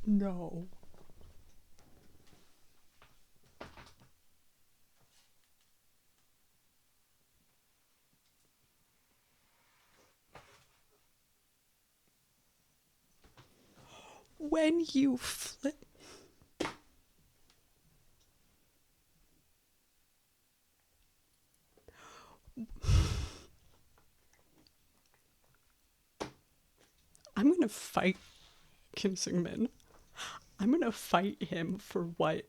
No. When you flip. I'm gonna fight Kim Seungmin. I'm gonna fight him for what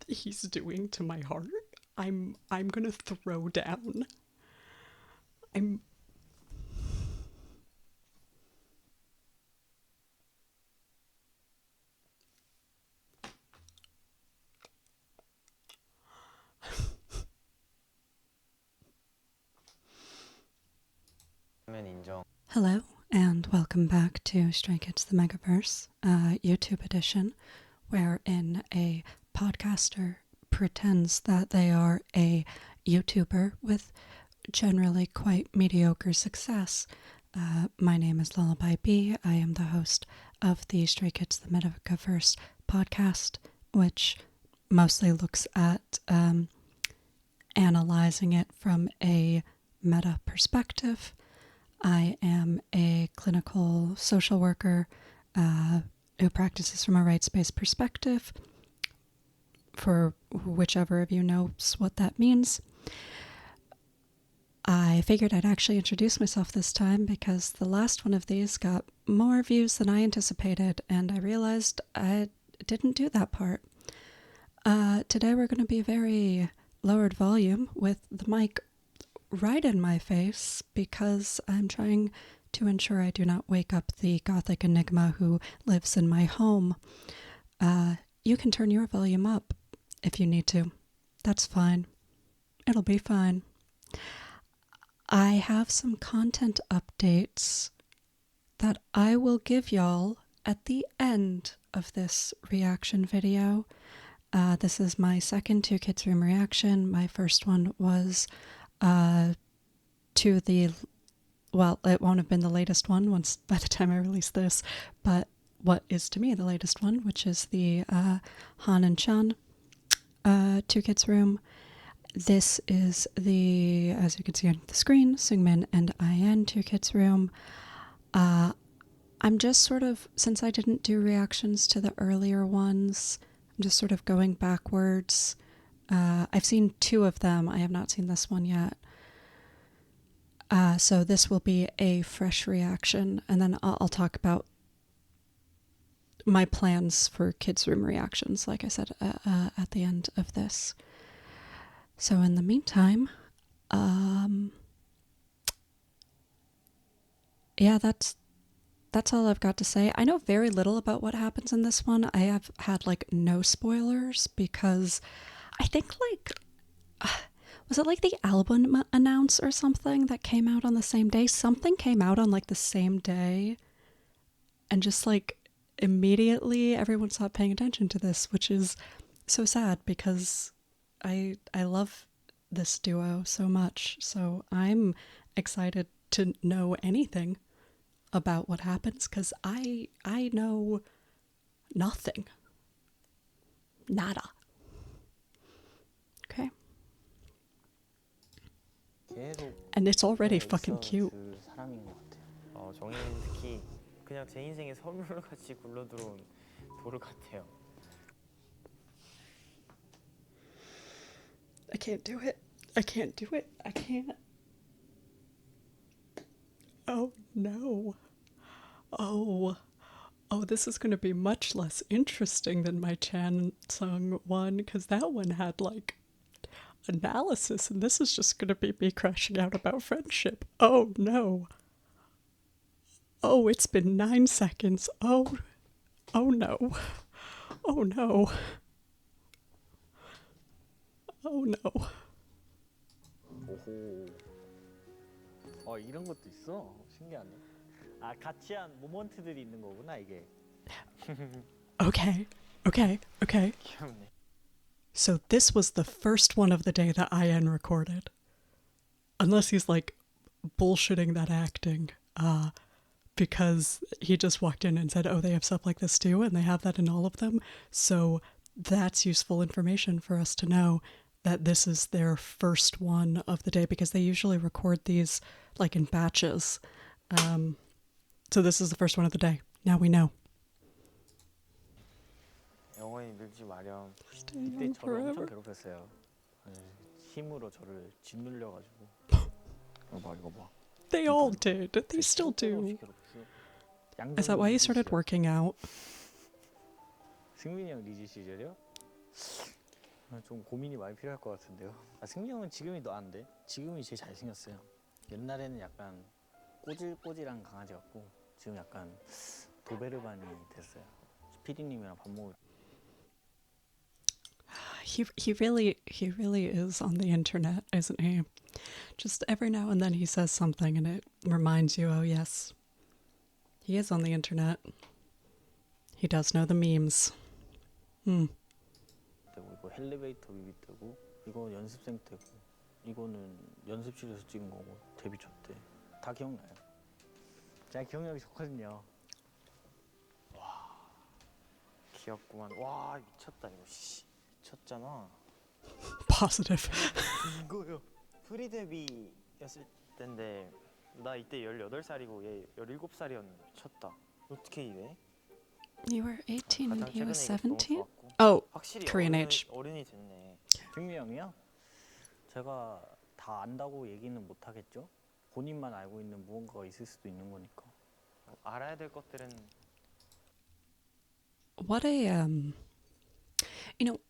he's doing to my heart. I'm gonna throw down. I'm Hello, and welcome back to Stray Kids the Megaverse, YouTube edition, wherein a podcaster pretends that they are a YouTuber with generally quite mediocre success. My name is Lullaby B. I am the host of the Stray Kids the Metaverse podcast, which mostly looks at analyzing it from a meta perspective. I am a clinical social worker who practices from a rights-based perspective, for whichever of you knows what that means. I figured I'd actually introduce myself this time because the last one of these got more views than I anticipated, and I realized I didn't do that part. Today we're going to be very lowered volume with the mic right in my face because I'm trying to ensure I do not wake up the gothic enigma who lives in my home. You can turn your volume up if you need to. That's fine. It'll be fine. I have some content updates that I will give y'all at the end of this reaction video. This is my second Two Kids Room reaction. My first one was to the, well, it won't have been the latest one once by the time I release this, but what is to me the latest one, which is the Han and Chan Two Kids Room. This is the, as you can see on the screen, Seungmin and IN Two Kids Room. I'm just sort of, since I didn't do reactions to the earlier ones, I'm just sort of going backwards. I've seen two of them. I have not seen this one yet. So this will be a fresh reaction, and then I'll talk about my plans for Kids Room reactions, like I said, at the end of this. So in the meantime, yeah, that's all I've got to say. I know very little about what happens in this one. I have had like no spoilers because I think like, was it like the album announce or something that came out on the same day? Something came out on like the same day, and just like immediately everyone stopped paying attention to this, which is so sad because I love this duo so much. So I'm excited to know anything about what happens because I know nothing. Nada. Okay. And it's already fucking cute. 정인은 특히 그냥 제 인생에 선물같이 굴러들어온 돌 같아요. I can't do it. I can't do it. I can't. Oh no. Oh, this is going to be much less interesting than my Chan Sung one, because that one had like analysis, and this is just going to be me crashing out about friendship. Oh no. Oh, it's been 9 seconds. Oh no. Oh no. Oh no. 오호. 이런 것도 있어. 신기하네. 같이 한 모먼트들이 있는 거구나 이게. Okay. 귀엽네. So this was the first one of the day that IN recorded. Unless he's like bullshitting that acting. because he just walked in and said, oh, they have stuff like this too, and they have that in all of them. So that's useful information for us to know that this is their first one of the day, because they usually record these like in batches. So this is the first one of the day. Now we know. 영원히 늙지 마렴. Stay 이때 young 저를 엄청 forever. 괴롭혔어요. 힘으로 저를 짓눌려가지고. 이거 봐. They all did. They still do. Is that why you started working out? 승민이 형 리즈 시절이요? 좀 고민이 많이 필요할 것 같은데요. 승민이 형은 지금이 더 안 돼. 지금이 제일 잘생겼어요. 옛날에는 약간 꼬질꼬질한 강아지 같고 지금 약간 도베르반이 됐어요. 피디님이랑 밥 먹을. He really is on the internet, isn't he? Just every now and then he says something and it reminds you, oh yes, he is on the internet. He does know the memes. 이거 엘리베이터 뮤비 때고 이거 연습생 때고 이거는 연습실에서 찍은 거고 데뷔 초 때 다 기억나요. 제가 기억력이 좋거든요. 와 귀엽구만. 와 미쳤다 이거. 씨 미쳤잖아. Positive. 이거요. 프리 데뷔였을 때인데 나 이때 18살이고 얘 17살이었는데 미쳤다. 어떻게 이래? You were 18 and he was 최근에 이것도 17? 너무 좋았고. Oh, 확실히 Korean age. 어른이 됐네. 승미 형이요? 제가 다 안다고 얘기는 못 하겠죠? 본인만 알고 있는 무언가가 있을 수도 있는 거니까. 알아야 될 것들은 What a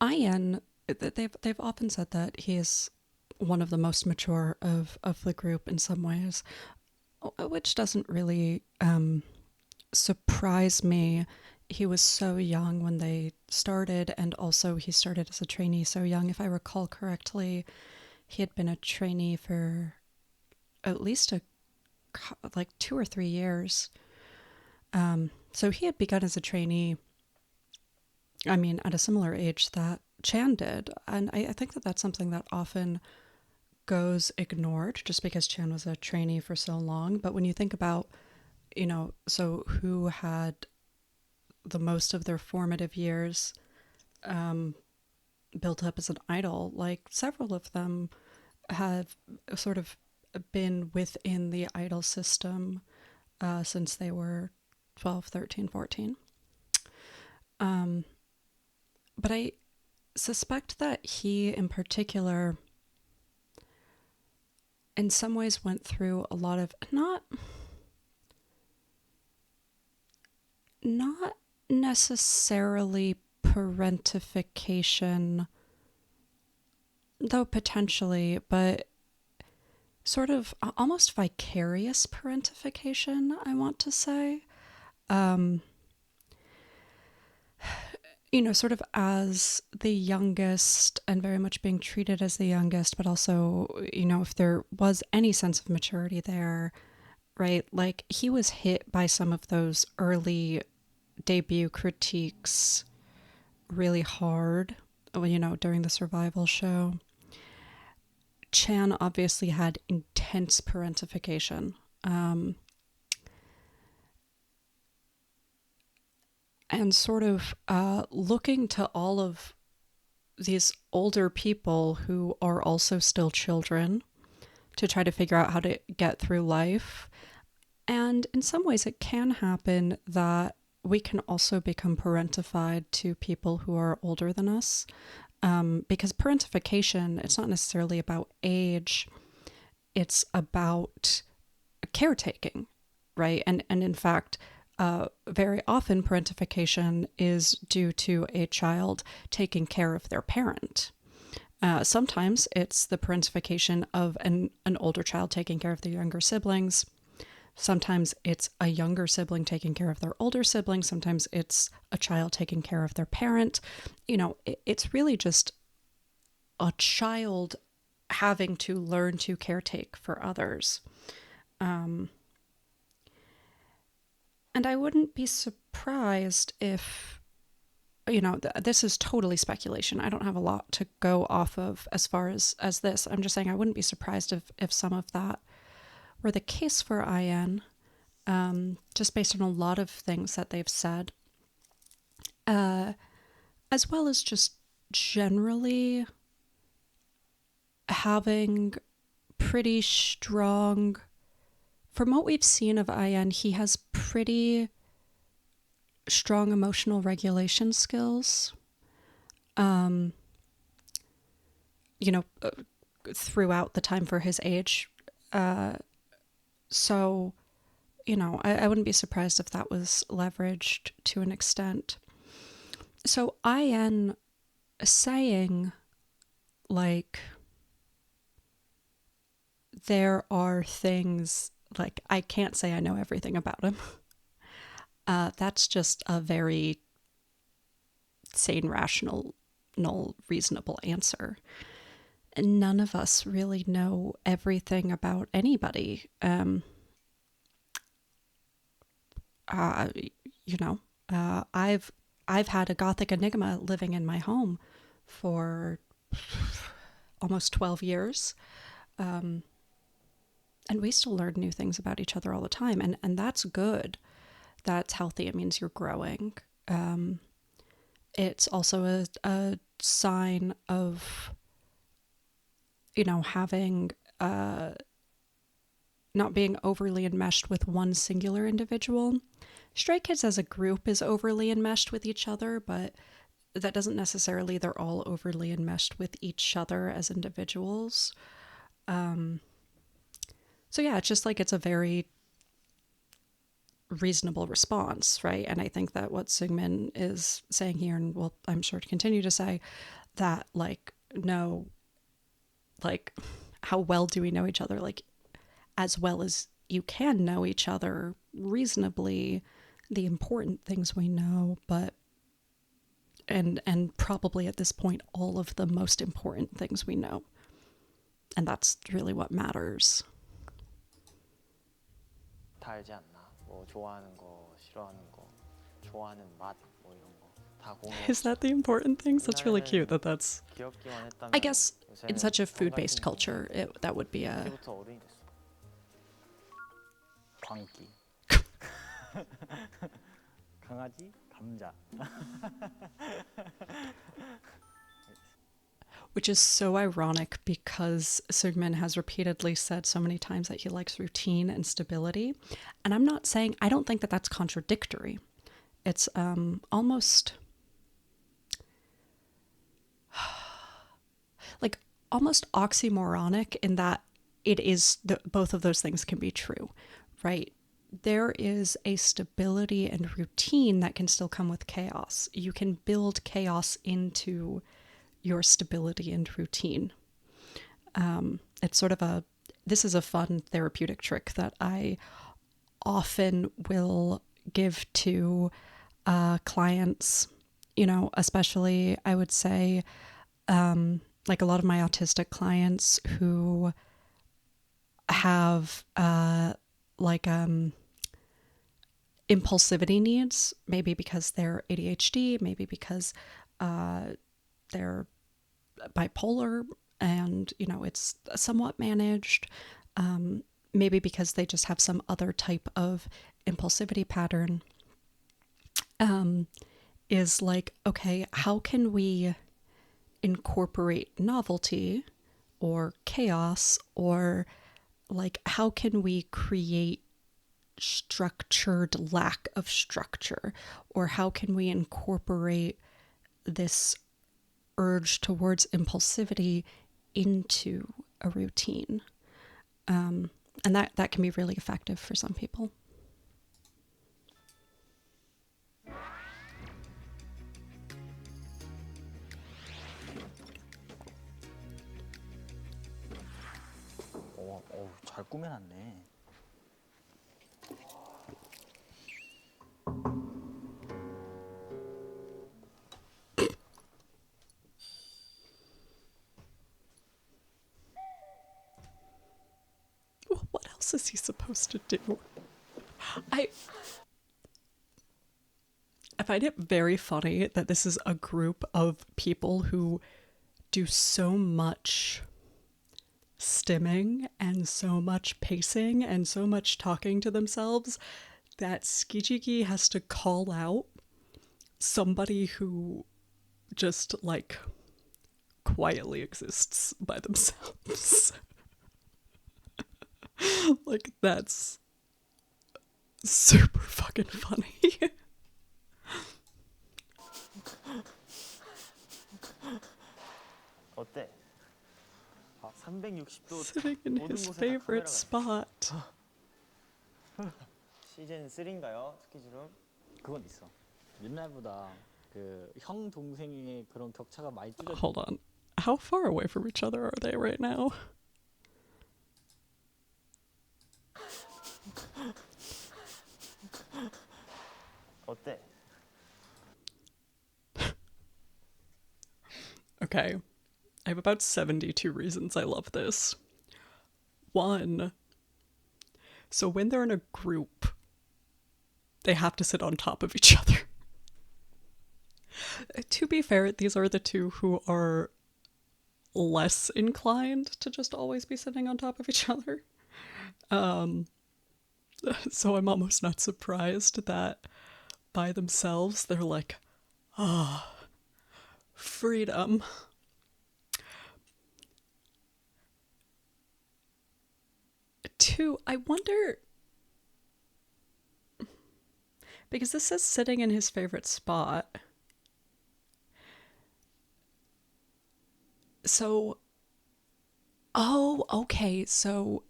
Ian, they've often said that he is one of the most mature of the group in some ways, which doesn't really surprise me. He was so young when they started, and also he started as a trainee so young. If I recall correctly, he had been a trainee for at least like 2 or 3 years. So he had begun as a trainee, I mean, at a similar age that Chan did. And I think that that's something that often goes ignored just because Chan was a trainee for so long. But when you think about, so who had the most of their formative years built up as an idol, like several of them have sort of been within the idol system since they were 12, 13, 14. But I suspect that he in particular in some ways went through a lot of not necessarily parentification, though potentially, but sort of almost vicarious parentification, I want to say. Sort of as the youngest and very much being treated as the youngest, but also, if there was any sense of maturity there, right? Like he was hit by some of those early debut critiques really hard, during the survival show. Chan obviously had intense parentification. And sort of looking to all of these older people who are also still children to try to figure out how to get through life. And in some ways it can happen that we can also become parentified to people who are older than us. Because parentification, it's not necessarily about age, it's about caretaking, right? And in fact, very often parentification is due to a child taking care of their parent. Sometimes it's the parentification of an older child taking care of their younger siblings. Sometimes it's a younger sibling taking care of their older sibling. Sometimes it's a child taking care of their parent. It's really just a child having to learn to caretake for others. And I wouldn't be surprised if, this is totally speculation. I don't have a lot to go off of as far as this. I'm just saying I wouldn't be surprised if some of that were the case for IN. just based on a lot of things that they've said, as well as just generally having pretty strong, from what we've seen of IN, he has pretty strong emotional regulation skills. Throughout the time for his age. So, I wouldn't be surprised if that was leveraged to an extent. So IN saying, like, there are things, like, I can't say I know everything about him. That's just a very sane, rational, reasonable answer. And none of us really know everything about anybody. I've had a gothic enigma living in my home for almost 12 years. And we still learn new things about each other all the time. And that's good. That's healthy. It means you're growing. It's also a sign of, having, not being overly enmeshed with one singular individual. Stray Kids as a group is overly enmeshed with each other, but that doesn't necessarily, they're all overly enmeshed with each other as individuals. So yeah, it's just like, it's a very reasonable response, right? And I think that what Seungmin is saying here, and will, I'm sure, to continue to say, that, like, no, like, how well do we know each other? Like, as well as you can know each other reasonably, the important things we know, but and probably at this point all of the most important things we know, and that's really what matters. 다 알지 않나? 뭐 좋아하는 거, 싫어하는 거, 좋아하는 맛, 뭐 이런 거 다 공유. Is that the important things? That's really cute that's... 귀엽기만 했다면 I guess in such a 요새는 food-based culture, that would be a... 이제부터 어른이 됐어. 광기. 강아지, 감자. Which is so ironic because Seungmin has repeatedly said so many times that he likes routine and stability. And I'm not saying, I don't think that that's contradictory. It's almost like almost oxymoronic in that it is, both of those things can be true, right? There is a stability and routine that can still come with chaos. You can build chaos into your stability and routine. It's sort of this is a fun therapeutic trick that I often will give to clients, especially, I would say, like a lot of my autistic clients who have impulsivity needs, maybe because they're ADHD, maybe because they're bipolar and, it's somewhat managed, maybe because they just have some other type of impulsivity pattern, is like, okay, how can we incorporate novelty or chaos, or like, how can we create structured lack of structure, or how can we incorporate this urge towards impulsivity into a routine, and that can be really effective for some people. 잘 꾸며놨네. What else is he supposed to do? I find it very funny that this is a group of people who do so much stimming and so much pacing and so much talking to themselves that Skijiki has to call out somebody who just like quietly exists by themselves. Like, that's super fucking funny. 어때? 360도 Sitting in 모든 his 곳에 다 favorite 카메라가 spot. 시즌 3인가요? 스키즈룸? 그건 있어. 옛날보다 그 형 동생의 그런 격차가 많이 줄었. Hold on. How far away from each other are they right now? 어때? Okay. I have about 72 reasons I love this. One, so when they're in a group, they have to sit on top of each other. To be fair, these are the two who are less inclined to just always be sitting on top of each other. So I'm almost not surprised that by themselves they're like, ah, oh, freedom. Two, I wonder, because this says sitting in his favorite spot. So, oh, okay, so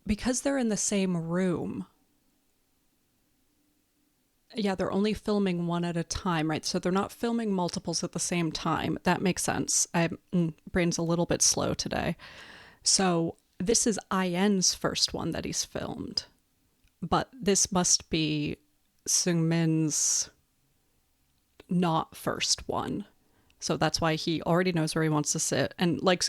because they're in the same room, yeah, they're only filming one at a time, right? So they're not filming multiples at the same time. That makes sense. Brain's a little bit slow today. So this is IN's first one that he's filmed, but this must be Seungmin's not first one. So that's why he already knows where he wants to sit. And like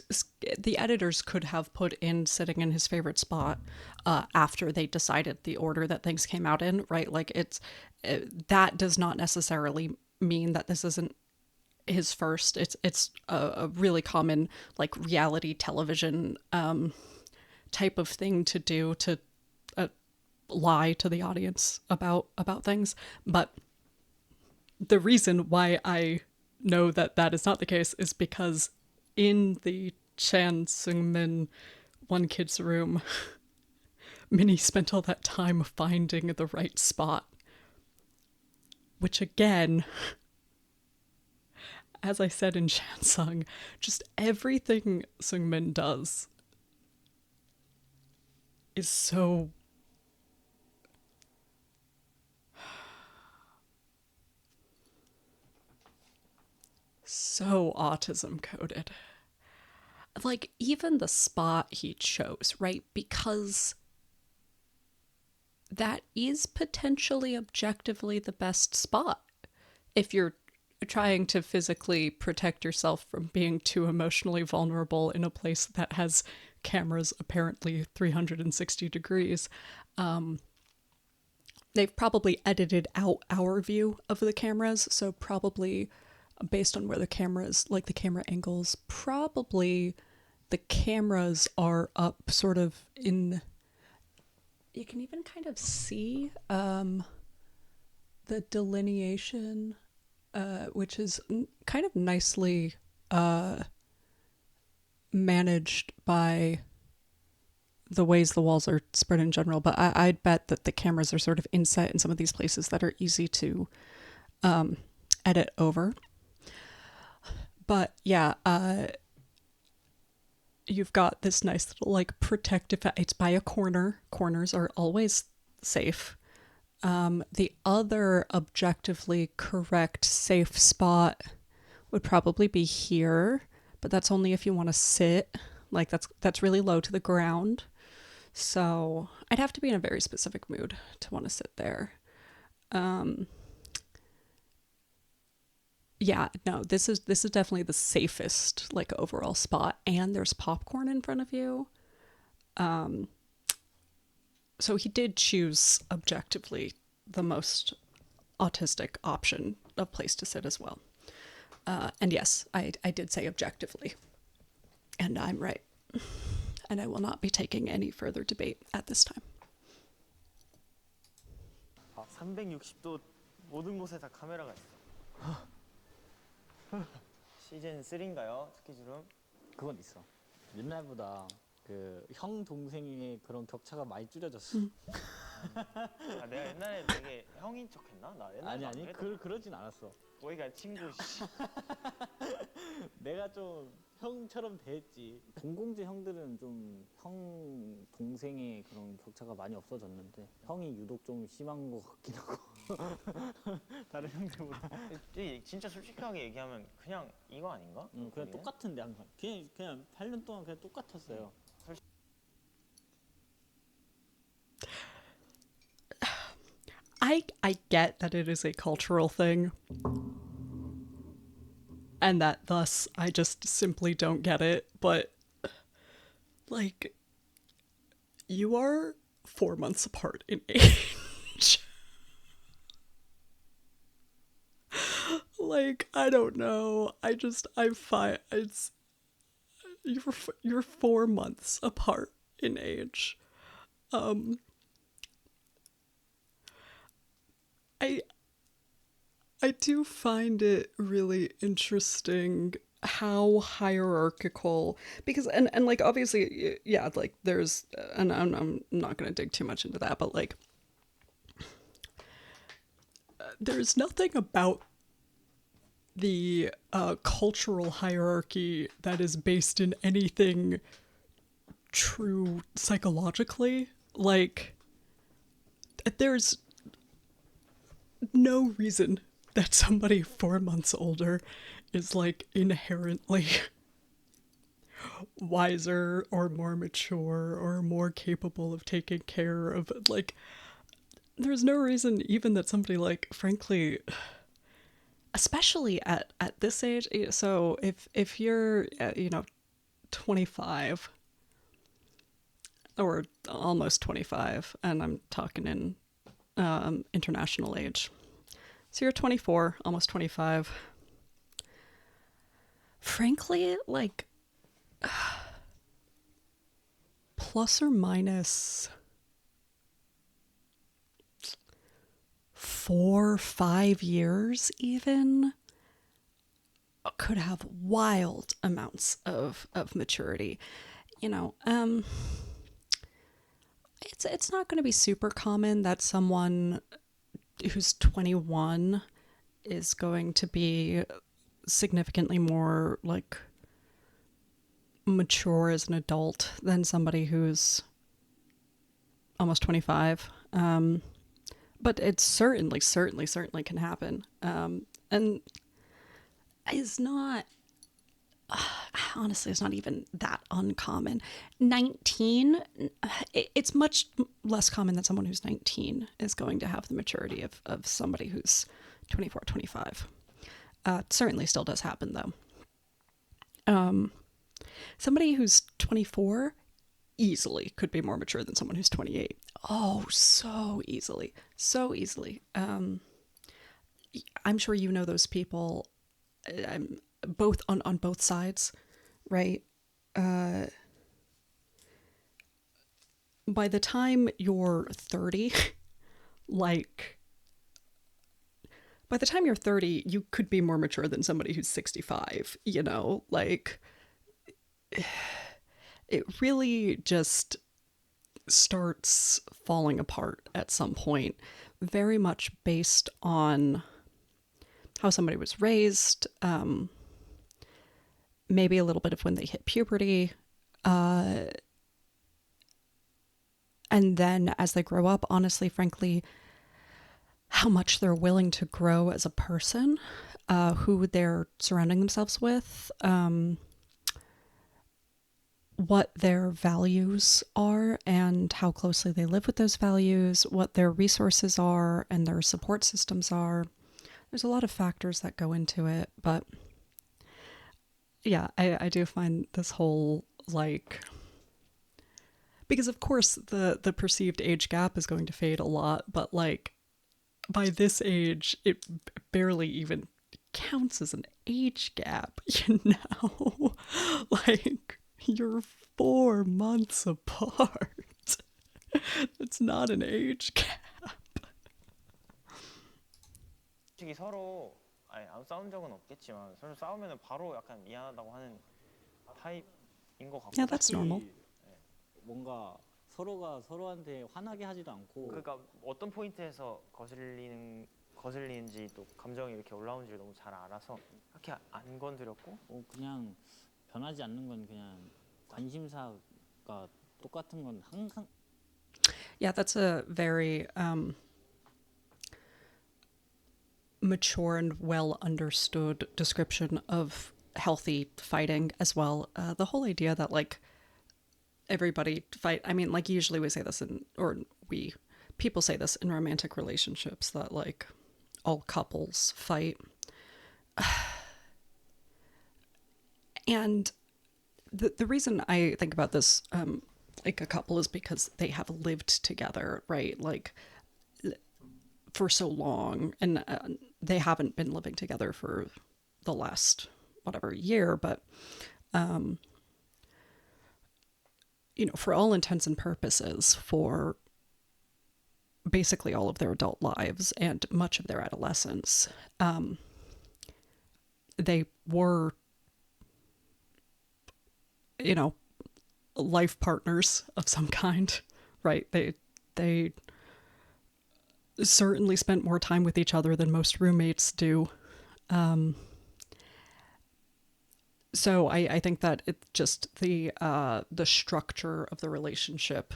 the editors could have put in sitting in his favorite spot after they decided the order that things came out in, right? Like that does not necessarily mean that this isn't his first. It's a really common like reality television type of thing to do, to lie to the audience about things. But the reason why I know that that is not the case is because in the Chan Seungmin One Kid's room, Minnie spent all that time finding the right spot. Which again, as I said in Shansung, just everything Seungmin does is so autism coded. Like, even the spot he chose, right? Because that is potentially objectively the best spot if you're trying to physically protect yourself from being too emotionally vulnerable in a place that has cameras apparently 360 degrees. They've probably edited out our view of the cameras, so probably based on where the cameras, like the camera angles, probably the cameras are up sort of in, you can even kind of see the delineation, which is kind of nicely managed by the ways the walls are spread in general. But I'd bet that the cameras are sort of inset in some of these places that are easy to edit over. But yeah, you've got this nice little like protective, it's by a corner. Corners are always safe. The other objectively correct safe spot would probably be here, but that's only if you want to sit. Like that's really low to the ground. So I'd have to be in a very specific mood to want to sit there. Yeah, no, this is definitely the safest like overall spot, and there's popcorn in front of you. So he did choose objectively the most autistic option of place to sit as well. And yes, I did say objectively. And I'm right. And I will not be taking any further debate at this time. 360도 모든 곳에 다 카메라가 있어. 시즌 3인가요? 스케줄은? 그건 있어. 옛날보다 그 형 동생의 그런 격차가 많이 줄여졌어. 아, 내가 옛날에 되게 형인 척했나? 나 옛날에 아니 그러진 않았어. 거기가 친구. 내가 좀 형처럼 대했지. 공공재 형들은 좀 형 동생의 그런 격차가 많이 없어졌는데 형이 유독 좀 심한 것 같긴 하고. 다른 형들보다. 진짜 솔직하게 얘기하면 그냥 이거 아닌가? 그냥 똑같은데 항상. 그냥 8년 동안 그냥 똑같았어요. I get that it is a cultural thing, and that thus I just simply don't get it, but like, you are 4 months apart in age. Like, I don't know. I find it's you're 4 months apart in age. I do find it really interesting how hierarchical, because and like obviously, yeah, like there's, and I'm not gonna dig too much into that, but like there's nothing about the cultural hierarchy that is based in anything true psychologically. Like, there's no reason that somebody 4 months older is like inherently wiser or more mature or more capable of taking care of, like, there's no reason even that somebody, like, frankly, especially at this age, so if you're 25 or almost 25, and I'm talking in international age, so you're 24, almost 25, frankly, like, plus or minus 4-5 years even could have wild amounts of maturity. It's not going to be super common that someone who's 21 is going to be significantly more, like, mature as an adult than somebody who's almost 25. But it certainly can happen. And is not, honestly, it's not even that uncommon. 19, it's much less common that someone who's 19 is going to have the maturity of somebody who's 24, 25. It certainly still does happen, though. Somebody who's 24 easily could be more mature than someone who's 28. Oh, so easily. So easily. I'm sure you know those people, both on both sides, right? By the time you're 30, like, by the time you're 30, you could be more mature than somebody who's 65, like, it really just starts falling apart at some point, very much based on how somebody was raised, maybe a little bit of when they hit puberty, and then as they grow up, honestly, frankly, how much they're willing to grow as a person, who they're surrounding themselves with, what their values are and how closely they live with those values, what their resources are and their support systems are. There's a lot of factors that go into it, but yeah, I do find this whole, like, because of course the perceived age gap is going to fade a lot, but like by this age, it barely even counts as an age gap, Like, You're 4 months apart. It's not an age gap. 솔직히 서로 아니 안 싸운 적은 없겠지만 서로 싸우면 바로 약간 미안하다고 하는 타입인 것 같고. Yeah, that's normal. 뭔가 서로가 서로한테 화나게 하지도 않고. 그러니까 어떤 포인트에서 거슬리는지 또 감정이 이렇게 올라오는지 너무 잘 알아서 그렇게 안 건드렸고. 그냥 변하지 않는 건 그냥 관심사가 똑같은 건 항상. Yeah, that's a very mature and well understood description of healthy fighting as well. The whole idea that like everybody fight, I mean, like usually we say this people say this in romantic relationships that like all couples fight. And the reason I think about this like a couple is because they have lived together, right? Like for so long, and they haven't been living together for the last whatever year, but you know, for all intents and purposes, for basically all of their adult lives and much of their adolescence, they were, you know, life partners of some kind, right? They certainly spent more time with each other than most roommates do. So I think that it just the structure of the relationship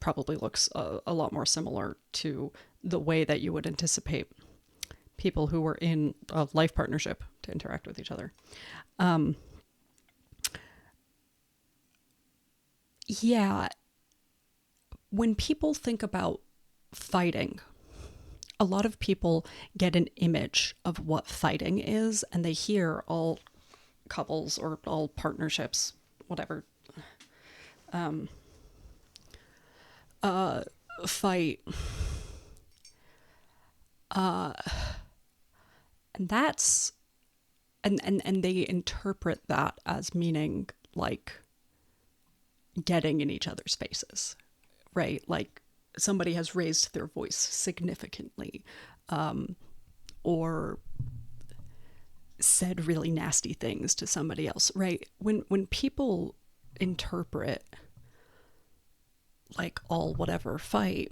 probably looks a lot more similar to the way that you would anticipate people who were in a life partnership to interact with each other. Yeah, when people think about fighting, a lot of people get an image of what fighting is, and they hear all couples or all partnerships, whatever, fight. And that's, and they interpret that as meaning like getting in each other's faces, right? Like somebody has raised their voice significantly, or said really nasty things to somebody else, right? When people interpret like all whatever fight,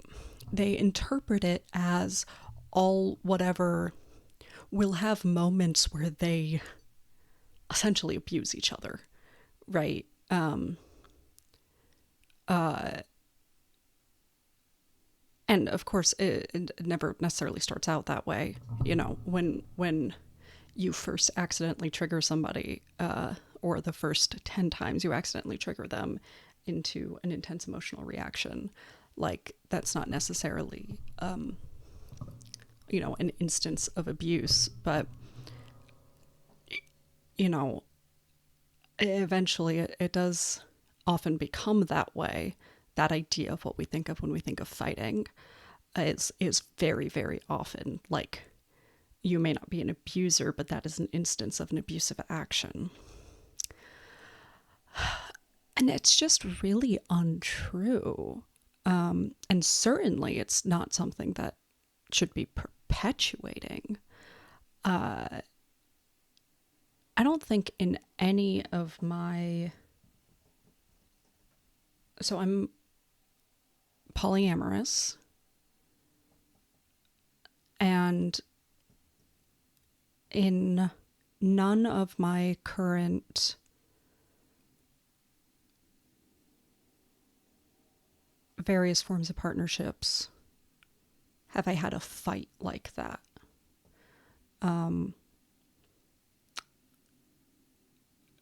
they interpret it as all whatever will have moments where they essentially abuse each other, right? And of course, it never necessarily starts out that way. You know, when you first accidentally trigger somebody, or the first 10 times you accidentally trigger them into an intense emotional reaction, like that's not necessarily, you know, an instance of abuse, but, you know, eventually it does often become that way. That idea of what we think of when we think of fighting is very, very often like, you may not be an abuser, but that is an instance of an abusive action. And it's just really untrue. And certainly it's not something that should be perpetuating. I don't think in any of my... So I'm polyamorous, and in none of my current various forms of partnerships have I had a fight like that.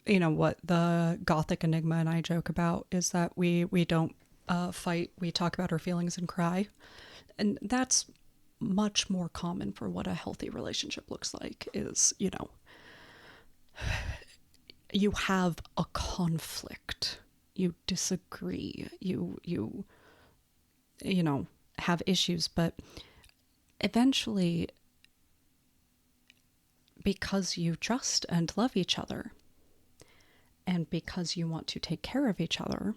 You know, what the Gothic Enigma and I joke about is that we don't fight, we talk about our feelings and cry. And that's much more common for what a healthy relationship looks like, is, you know, you have a conflict, you disagree, you know, have issues, but eventually, because you trust and love each other, and because you want to take care of each other,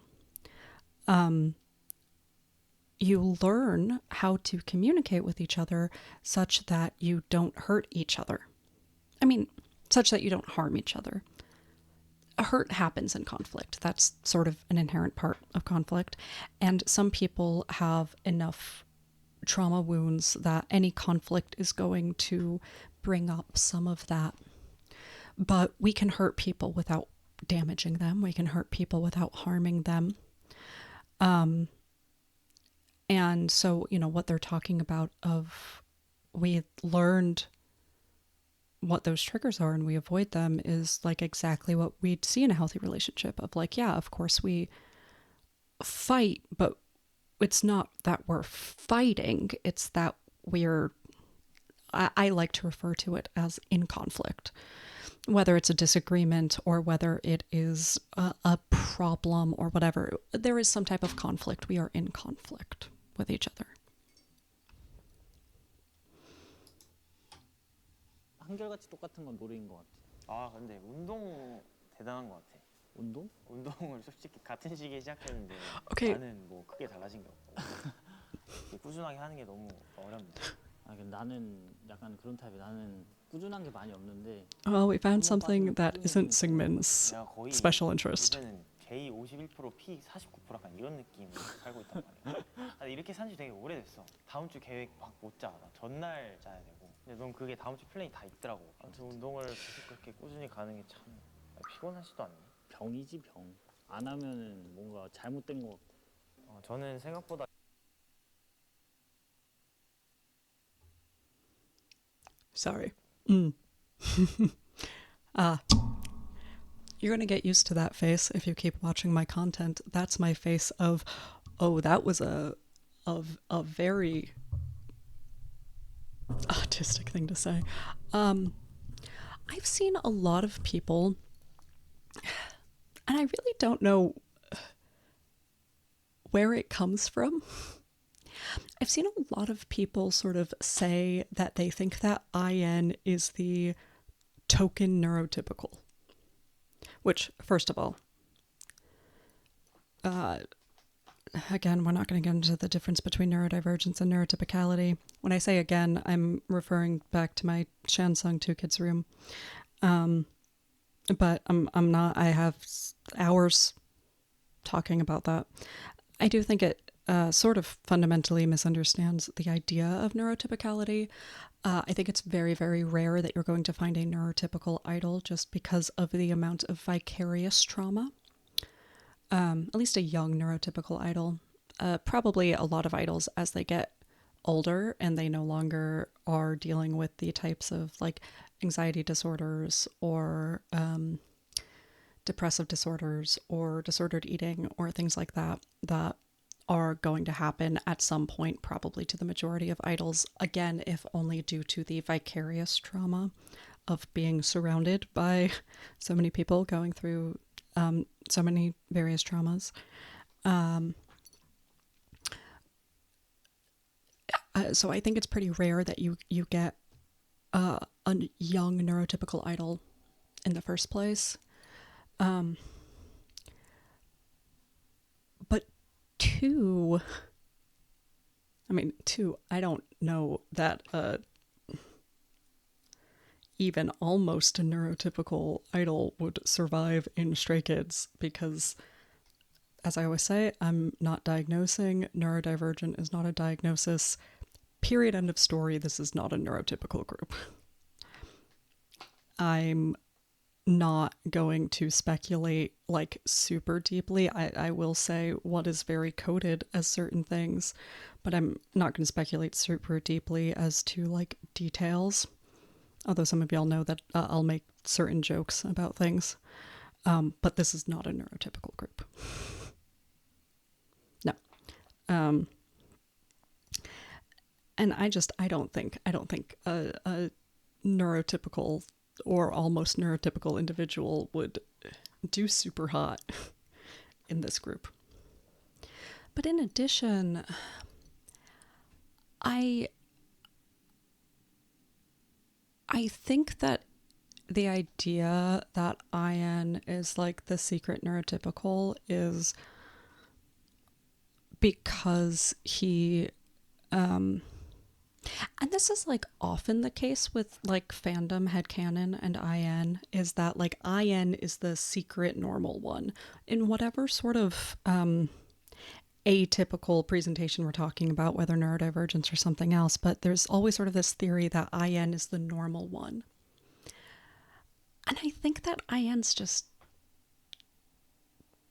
you learn how to communicate with each other such that you don't hurt each other. I mean, such that you don't harm each other. A hurt happens in conflict. That's sort of an inherent part of conflict. And some people have enough trauma wounds that any conflict is going to bring up some of that. But we can hurt people without damaging them. We can hurt people without harming them. And so, what they're talking about of we learned what those triggers are and we avoid them is like exactly what we'd see in a healthy relationship of like, yeah, of course we fight, but it's not that we're fighting. It's that I like to refer to it as in conflict, whether it's a disagreement or whether it is a problem or whatever. There is some type of conflict. We are in conflict with each other. 한결같이 똑같은 건 노래인 것 같아. 아 근데 운동 대단한 것 같아. 운동? 운동을 솔직히 같은 시기에 시작했는데 Okay. 나는 뭐 크게 달라진 게 없고 꾸준하게 하는 게 너무 어렵네. 아, 근데 나는 약간 그런 타입이야. 나는 꾸준한 게 많이 없는데. Well, we found something that isn't Seungmin's 내가 거의 special interest. 요새는 J 51% P 49% 약간 이런 느낌으로 살고 있단 말이야. 아니, 이렇게 산지 되게 오래됐어. 다음 주 계획 막 못 짜. 나 전날 짜야 되고. 근데 넌 그게 다음 주 플랜이 다 있더라고. 아무튼 운동을 계속 그렇게 꾸준히 가는 게 참 피곤하지도 않네. 병이지 병. 안 하면은 뭔가 잘못된 것 같고. 저는 생각보다 Sorry. You're going to get used to that face if you keep watching my content. That's my face of, oh, that was a very autistic thing to say. I've seen a lot of people, and I really don't know where it comes from. I've seen a lot of people sort of say that they think that IN is the token neurotypical. Which, first of all, again, we're not going to get into the difference between neurodivergence and neurotypicality. When I say again, I'm referring back to my Shansung Two Kids Room. But I'm not, I have hours talking about that. I do think it sort of fundamentally misunderstands the idea of neurotypicality. I think it's very, very rare that you're going to find a neurotypical idol just because of the amount of vicarious trauma. At least a young neurotypical idol. Probably a lot of idols as they get older and they no longer are dealing with the types of like anxiety disorders or depressive disorders or disordered eating or things like that that are going to happen at some point, probably to the majority of idols, again, if only due to the vicarious trauma of being surrounded by so many people going through so many various traumas. So I think it's pretty rare that you get a young neurotypical idol in the first place. But two, I don't know that even almost a neurotypical idol would survive in Stray Kids because, as I always say, I'm not diagnosing. Neurodivergent is not a diagnosis. Period, end of story. This is not a neurotypical group. I'm not going to speculate like super deeply. I will say what is very coded as certain things, but I'm not going to speculate super deeply as to like details. Although some of y'all know that I'll make certain jokes about things. But this is not a neurotypical group. No. And I don't think a neurotypical or almost neurotypical individual would do super hot in this group. But in addition, I think that the idea that IN is like the secret neurotypical is because he and this is like often the case with like fandom headcanon and IN, is that like IN is the secret normal one in whatever sort of atypical presentation we're talking about, whether neurodivergence or something else. But there's always sort of this theory that IN is the normal one. And I think that IN's just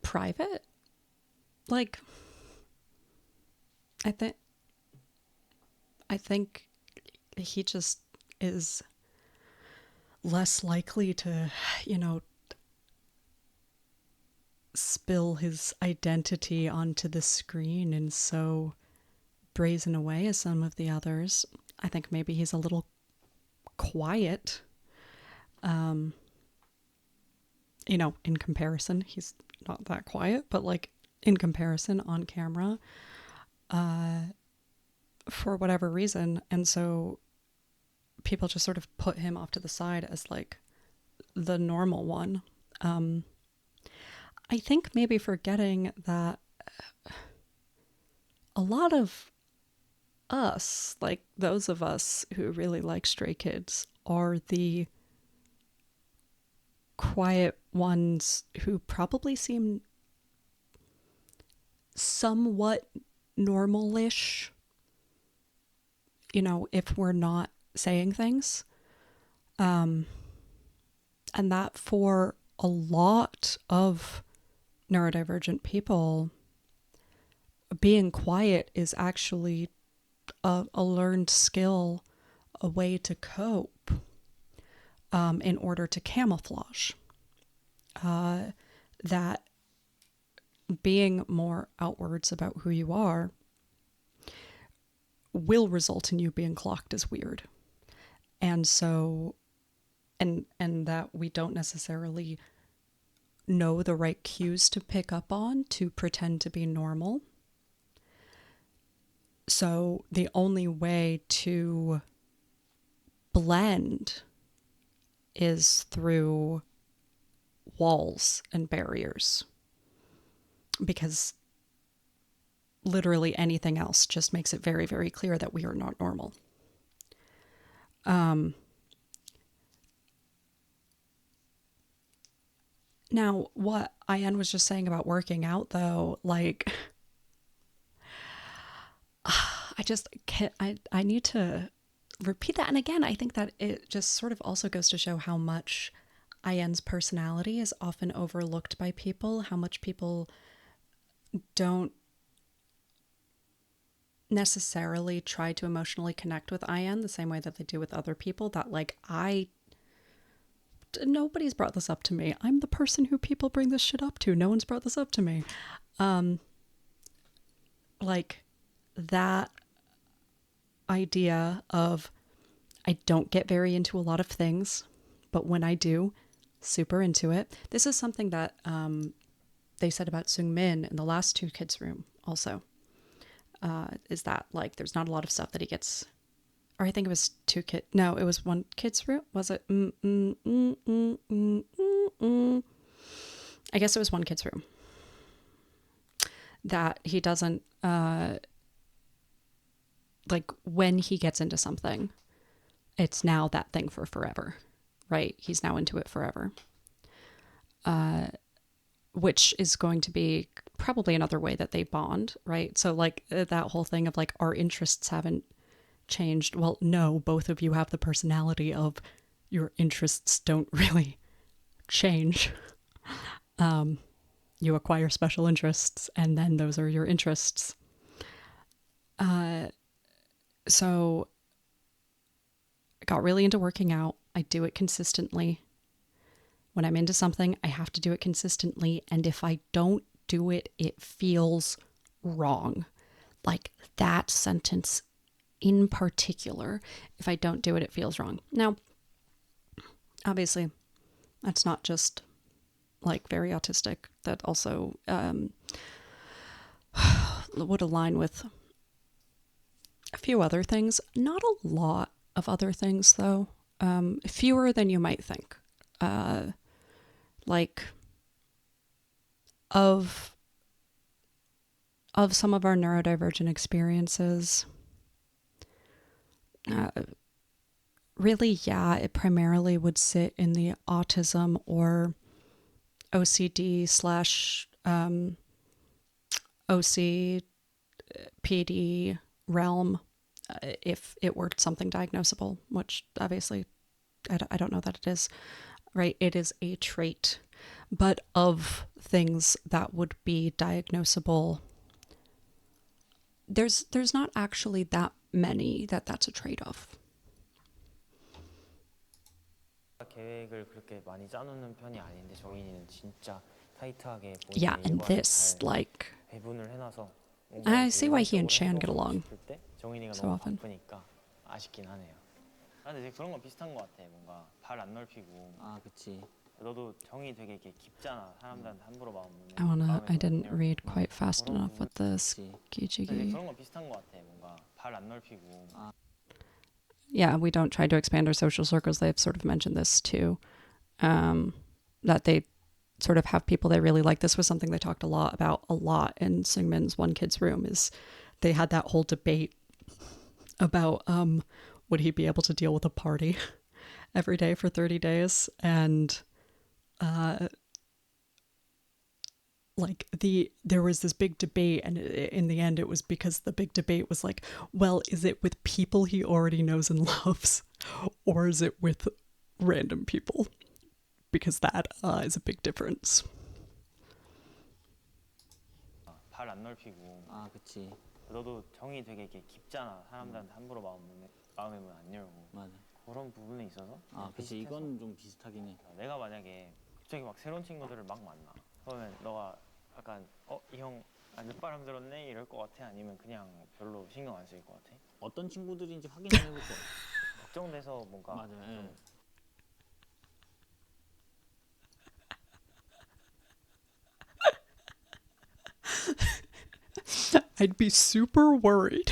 private. Like, I think he just is less likely to, you know, spill his identity onto the screen in so brazen a way as some of the others. I think maybe he's a little quiet. You know, in comparison, he's not that quiet, but like in comparison on camera, for whatever reason. And so people just sort of put him off to the side as like the normal one. I think maybe forgetting that a lot of us, like those of us who really like Stray Kids, are the quiet ones who probably seem somewhat normal-ish, you know, if we're not saying things. And that for a lot of neurodivergent people, being quiet is actually a learned skill, a way to cope, in order to camouflage. That being more outwards about who you are will result in you being clocked as weird. And so, and that we don't necessarily know the right cues to pick up on to pretend to be normal. So the only way to blend is through walls and barriers, because literally anything else just makes it very, very clear that we are not normal. Now, what Ayan was just saying about working out, though, like, I just can't, I need to repeat that. And again, I think that it just sort of also goes to show how much Ayan's personality is often overlooked by people, how much people don't necessarily try to emotionally connect with Ayan the same way that they do with other people. That, like, nobody's brought this up to me. I'm the person who people bring this shit up to. No one's brought this up to me. Like, that idea of, I don't get very into a lot of things, but when I do, super into it. This is something that they said about Seungmin in the last Two Kids room also. Is that, like, there's not a lot of stuff that he gets, or I think it was no, it was One Kid's room. Was it? I guess it was One Kid's room. That he doesn't, like, when he gets into something, it's now that thing for forever, right? He's now into it forever. Which is going to be probably another way that they bond, right? So, like, that whole thing of, like, our interests haven't changed. Well, no, both of you have the personality of your interests don't really change. You acquire special interests, and then those are your interests. So I got really into working out. I do it consistently. When I'm into something, I have to do it consistently. And if I don't do it, it feels wrong. Like, that sentence in particular, if I don't do it, it feels wrong. Now, obviously, that's not just, like, very autistic. That also would align with a few other things. Not a lot of other things, though. Fewer than you might think. like of some of our neurodivergent experiences. Really, yeah, it primarily would sit in the autism or OCD slash OCPD realm, if it were something diagnosable, which obviously I don't know that it is, right? It is a trait. But of things that would be diagnosable, there's not actually that many that's a trait of. 계획을 그렇게 많이 짜놓는 편이 아닌데 정인이는 진짜 타이트하게 Yeah, 본인의 and 일과를 this, 잘 like, 배분을 해놔서 뭔가 I 이렇게 see why he and 일반적으로 Chan get 행동하고 along 싶을 때 정인이가 so 너무 often. 바쁘니까 아쉽긴 하네요. 아, 근데 그런 건 비슷한 것 같아. 뭔가 발 안 넓히고. 아 그치. 너도 정이 되게 이렇게 깊잖아. 사람들한테 함부로 I didn't read quite fast 그런 enough with this 그치. 근데 Gijigi. 그런 건 비슷한 것 같아. 뭔가 발 안 넓히고. Yeah, we don't try to expand our social circles. They've sort of mentioned this too, that they sort of have people they really like. This was something they talked a lot about in Seungmin's One Kid's Room, is they had that whole debate about would he be able to deal with a party every day for 30 days, and like there was this big debate, and in the end it was because the big debate was like, well, is it with people he already knows and loves, or is it with random people, because that is a big difference. 발 안 넓히고. 아 그치. 너도 정이 되게 이렇게 깊잖아. 사람들한테 함부로 마음의 문 안 열고. 맞아. 그런 부분에 있어서. 아 그치. 비슷해서. 이건 좀 비슷하긴 해. 내가 만약에 갑자기 막 새로운 친구들을 막 만나. 그러면 너가 약간 이 형 늦바람 들었네 이럴 것 같아? 아니면 그냥 별로 신경 안 쓸 것 같아? 어떤 친구들인지 확인을 해볼 거야. 걱정돼서 뭔가 맞아. 예. I'd be super worried.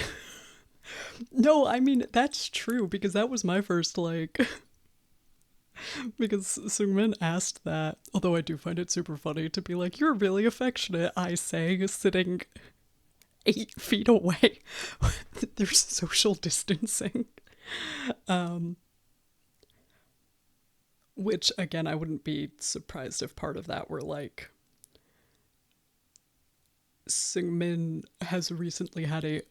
No, I mean, that's true, because that was my first, like... because Seungmin asked that, although I do find it super funny to be like, you're really affectionate, I say, sitting 8 feet away. There's social distancing. Which, again, I wouldn't be surprised if part of that were like, Seungmin has recently had a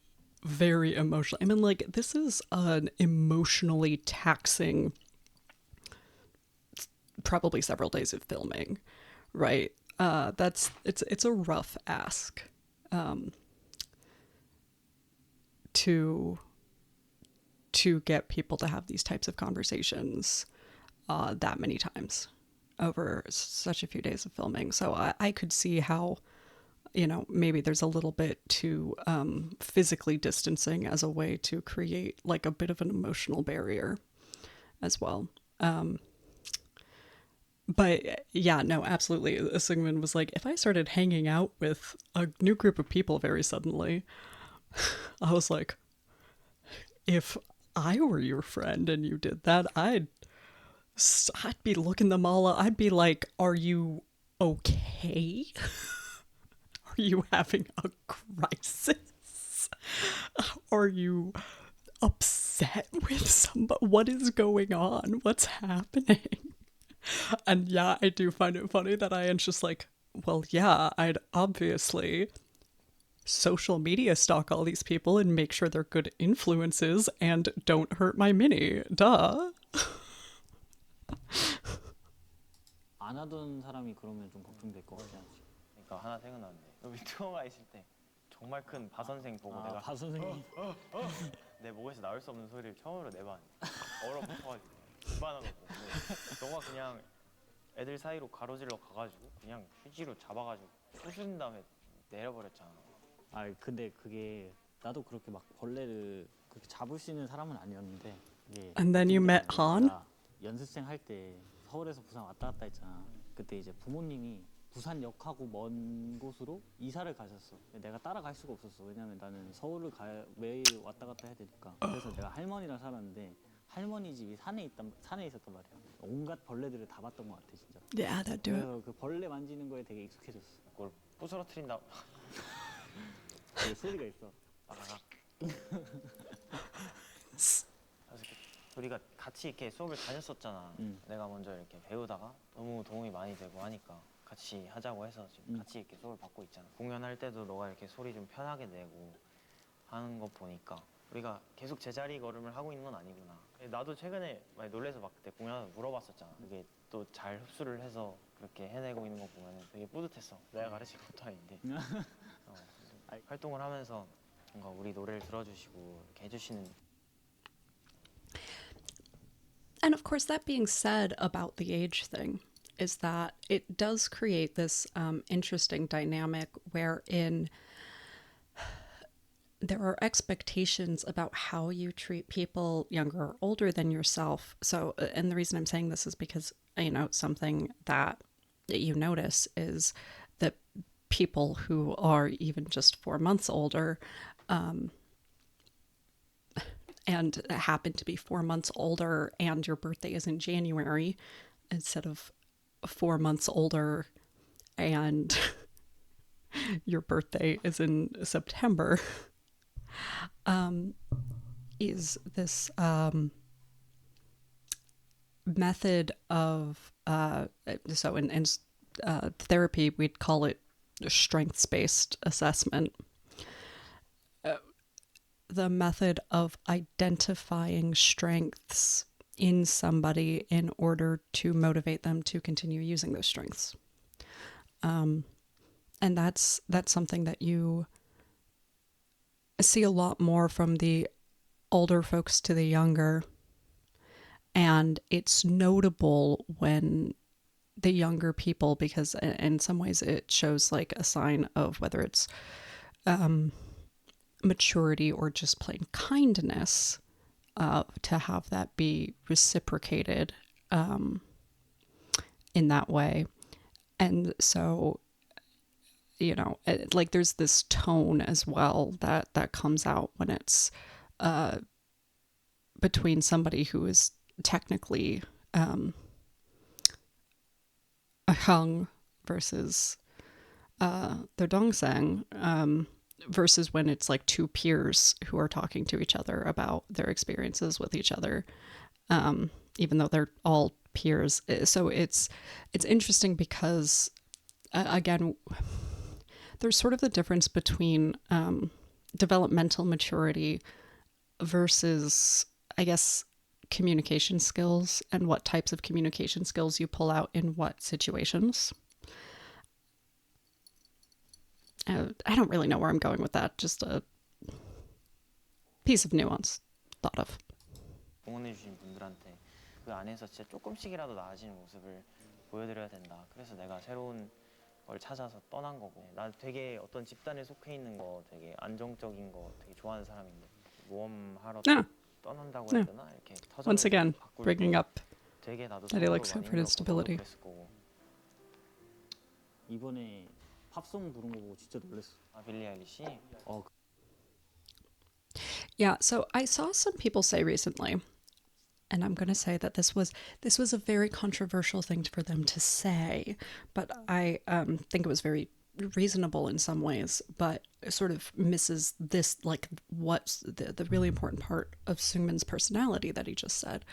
very emotional... I mean, like, this is an emotionally taxing, probably several days of filming, right? It's a rough ask to get people to have these types of conversations that many times over such a few days of filming. So I could see how, you know, maybe there's a little bit to physically distancing as a way to create like a bit of an emotional barrier as well. But yeah, no, absolutely. Seungmin was like, if I started hanging out with a new group of people very suddenly, I was like, if I were your friend and you did that, I'd be looking them all up. I'd be like, are you okay? Are you having a crisis? Are you upset with somebody? What is going on? What's happening? And yeah, I do find it funny that Ian's just like, well, yeah, I'd obviously social media stalk all these people and make sure they're good influences and don't hurt my mini. Duh. 안 하던 사람이 그러면 좀 걱정될 것 같지 않지? 그러니까 하나 생각났는데 너 위트워가 있을 때 정말 큰 바 선생 보고 내가 바 선생님. 내 목에서 나올 수 없는 소리를 처음으로 내봤는데 얼어붙어가지고 이만한 거 보고 너가 그냥 애들 사이로 가로질러 가가지고 그냥 휴지로 잡아가지고 쑤신 다음에 내려버렸잖아. 아 근데 그게 나도 그렇게 막 벌레를 그렇게 잡을 수 있는 사람은 아니었는데 이게 And then you met Han? 내가 연습생 할 때 서울에서 부산 왔다 갔다 했잖아. 그때 이제 부모님이 부산역하고 먼 곳으로 이사를 가셨어. 내가 따라갈 수가 없었어. 왜냐면 나는 서울을 매일 왔다 갔다 해야 되니까. 그래서 내가 할머니랑 살았는데 할머니 집이 산에 있었단 말이야. 온갖 벌레들을 다 봤던 것 같아 진짜. Yeah, that'd do it. 그래서 그 벌레 만지는 거에 되게 익숙해졌어. 그걸 부스러뜨린다. 되게 소리가 있어. 아. 그래서 우리가 같이 이렇게 수업을 다녔었잖아. 내가 먼저 이렇게 배우다가 너무 도움이 많이 되고 하니까 같이 하자고 해서 지금 같이 이렇게 수업을 받고 있잖아. 공연할 때도 너가 이렇게 소리 좀 편하게 내고 하는 거 보니까 우리가 계속 제자리 걸음을 하고 있는 건 아니구나. 나도 최근에 많이 놀래서 막 그때 공연하다 물어봤었잖아. 그게 또 잘 흡수를 해서 그렇게 해내고 있는 거 보면 되게 뿌듯했어. 내가 가르친 것도 아닌데. 활동을 하면서 뭔가 우리 노래를 들어주시고 이렇게 해주시는. And of course, that being said about the age thing is that it does create this interesting dynamic wherein there are expectations about how you treat people younger or older than yourself. So, and the reason I'm saying this is because, you know, something that you notice is that people who are even just 4 months older and happen to be 4 months older and your birthday is in January instead of 4 months older and your birthday is in September, is this method of, so in therapy, we'd call it strengths-based assessment. The method of identifying strengths in somebody in order to motivate them to continue using those strengths. And that's something that you see a lot more from the older folks to the younger. And it's notable when the younger people, because in some ways it shows like a sign of whether it's maturity or just plain kindness, to have that be reciprocated in that way. And so, you know, like there's this tone as well that comes out when it's between somebody who is technically young versus their dongsang, versus when it's like two peers who are talking to each other about their experiences with each other, even though they're all peers. So it's interesting because, again, there's sort of the difference between developmental maturity versus, I guess, communication skills and what types of communication skills you pull out in what situations. I don't really know where I'm going with that. Just a piece of nuance thought of. 응원해주신 분들한테 그 안에서 진짜 조금씩이라도 나아지는 모습을 보여드려야 된다. 그래서 내가 새로운 걸 찾아서 떠난 거고. 나 되게 어떤 집단에 속해 있는 거 되게 안정적인 거 되게 좋아하는 사람인데 모험하러 떠난다고 해야 되나? 이렇게 Once again, bringing up 되게 나도 that he likes comfort and stability. 이번에 팝송 부른 거 보고 진짜 놀랐어. 아, 빌리 아일리시? Yeah, so I saw some people say recently, and I'm going to say that this was a very controversial thing for them to say, but I think it was very reasonable in some ways, but sort of misses this, like, what's the really important part of Seungmin's personality that he just said.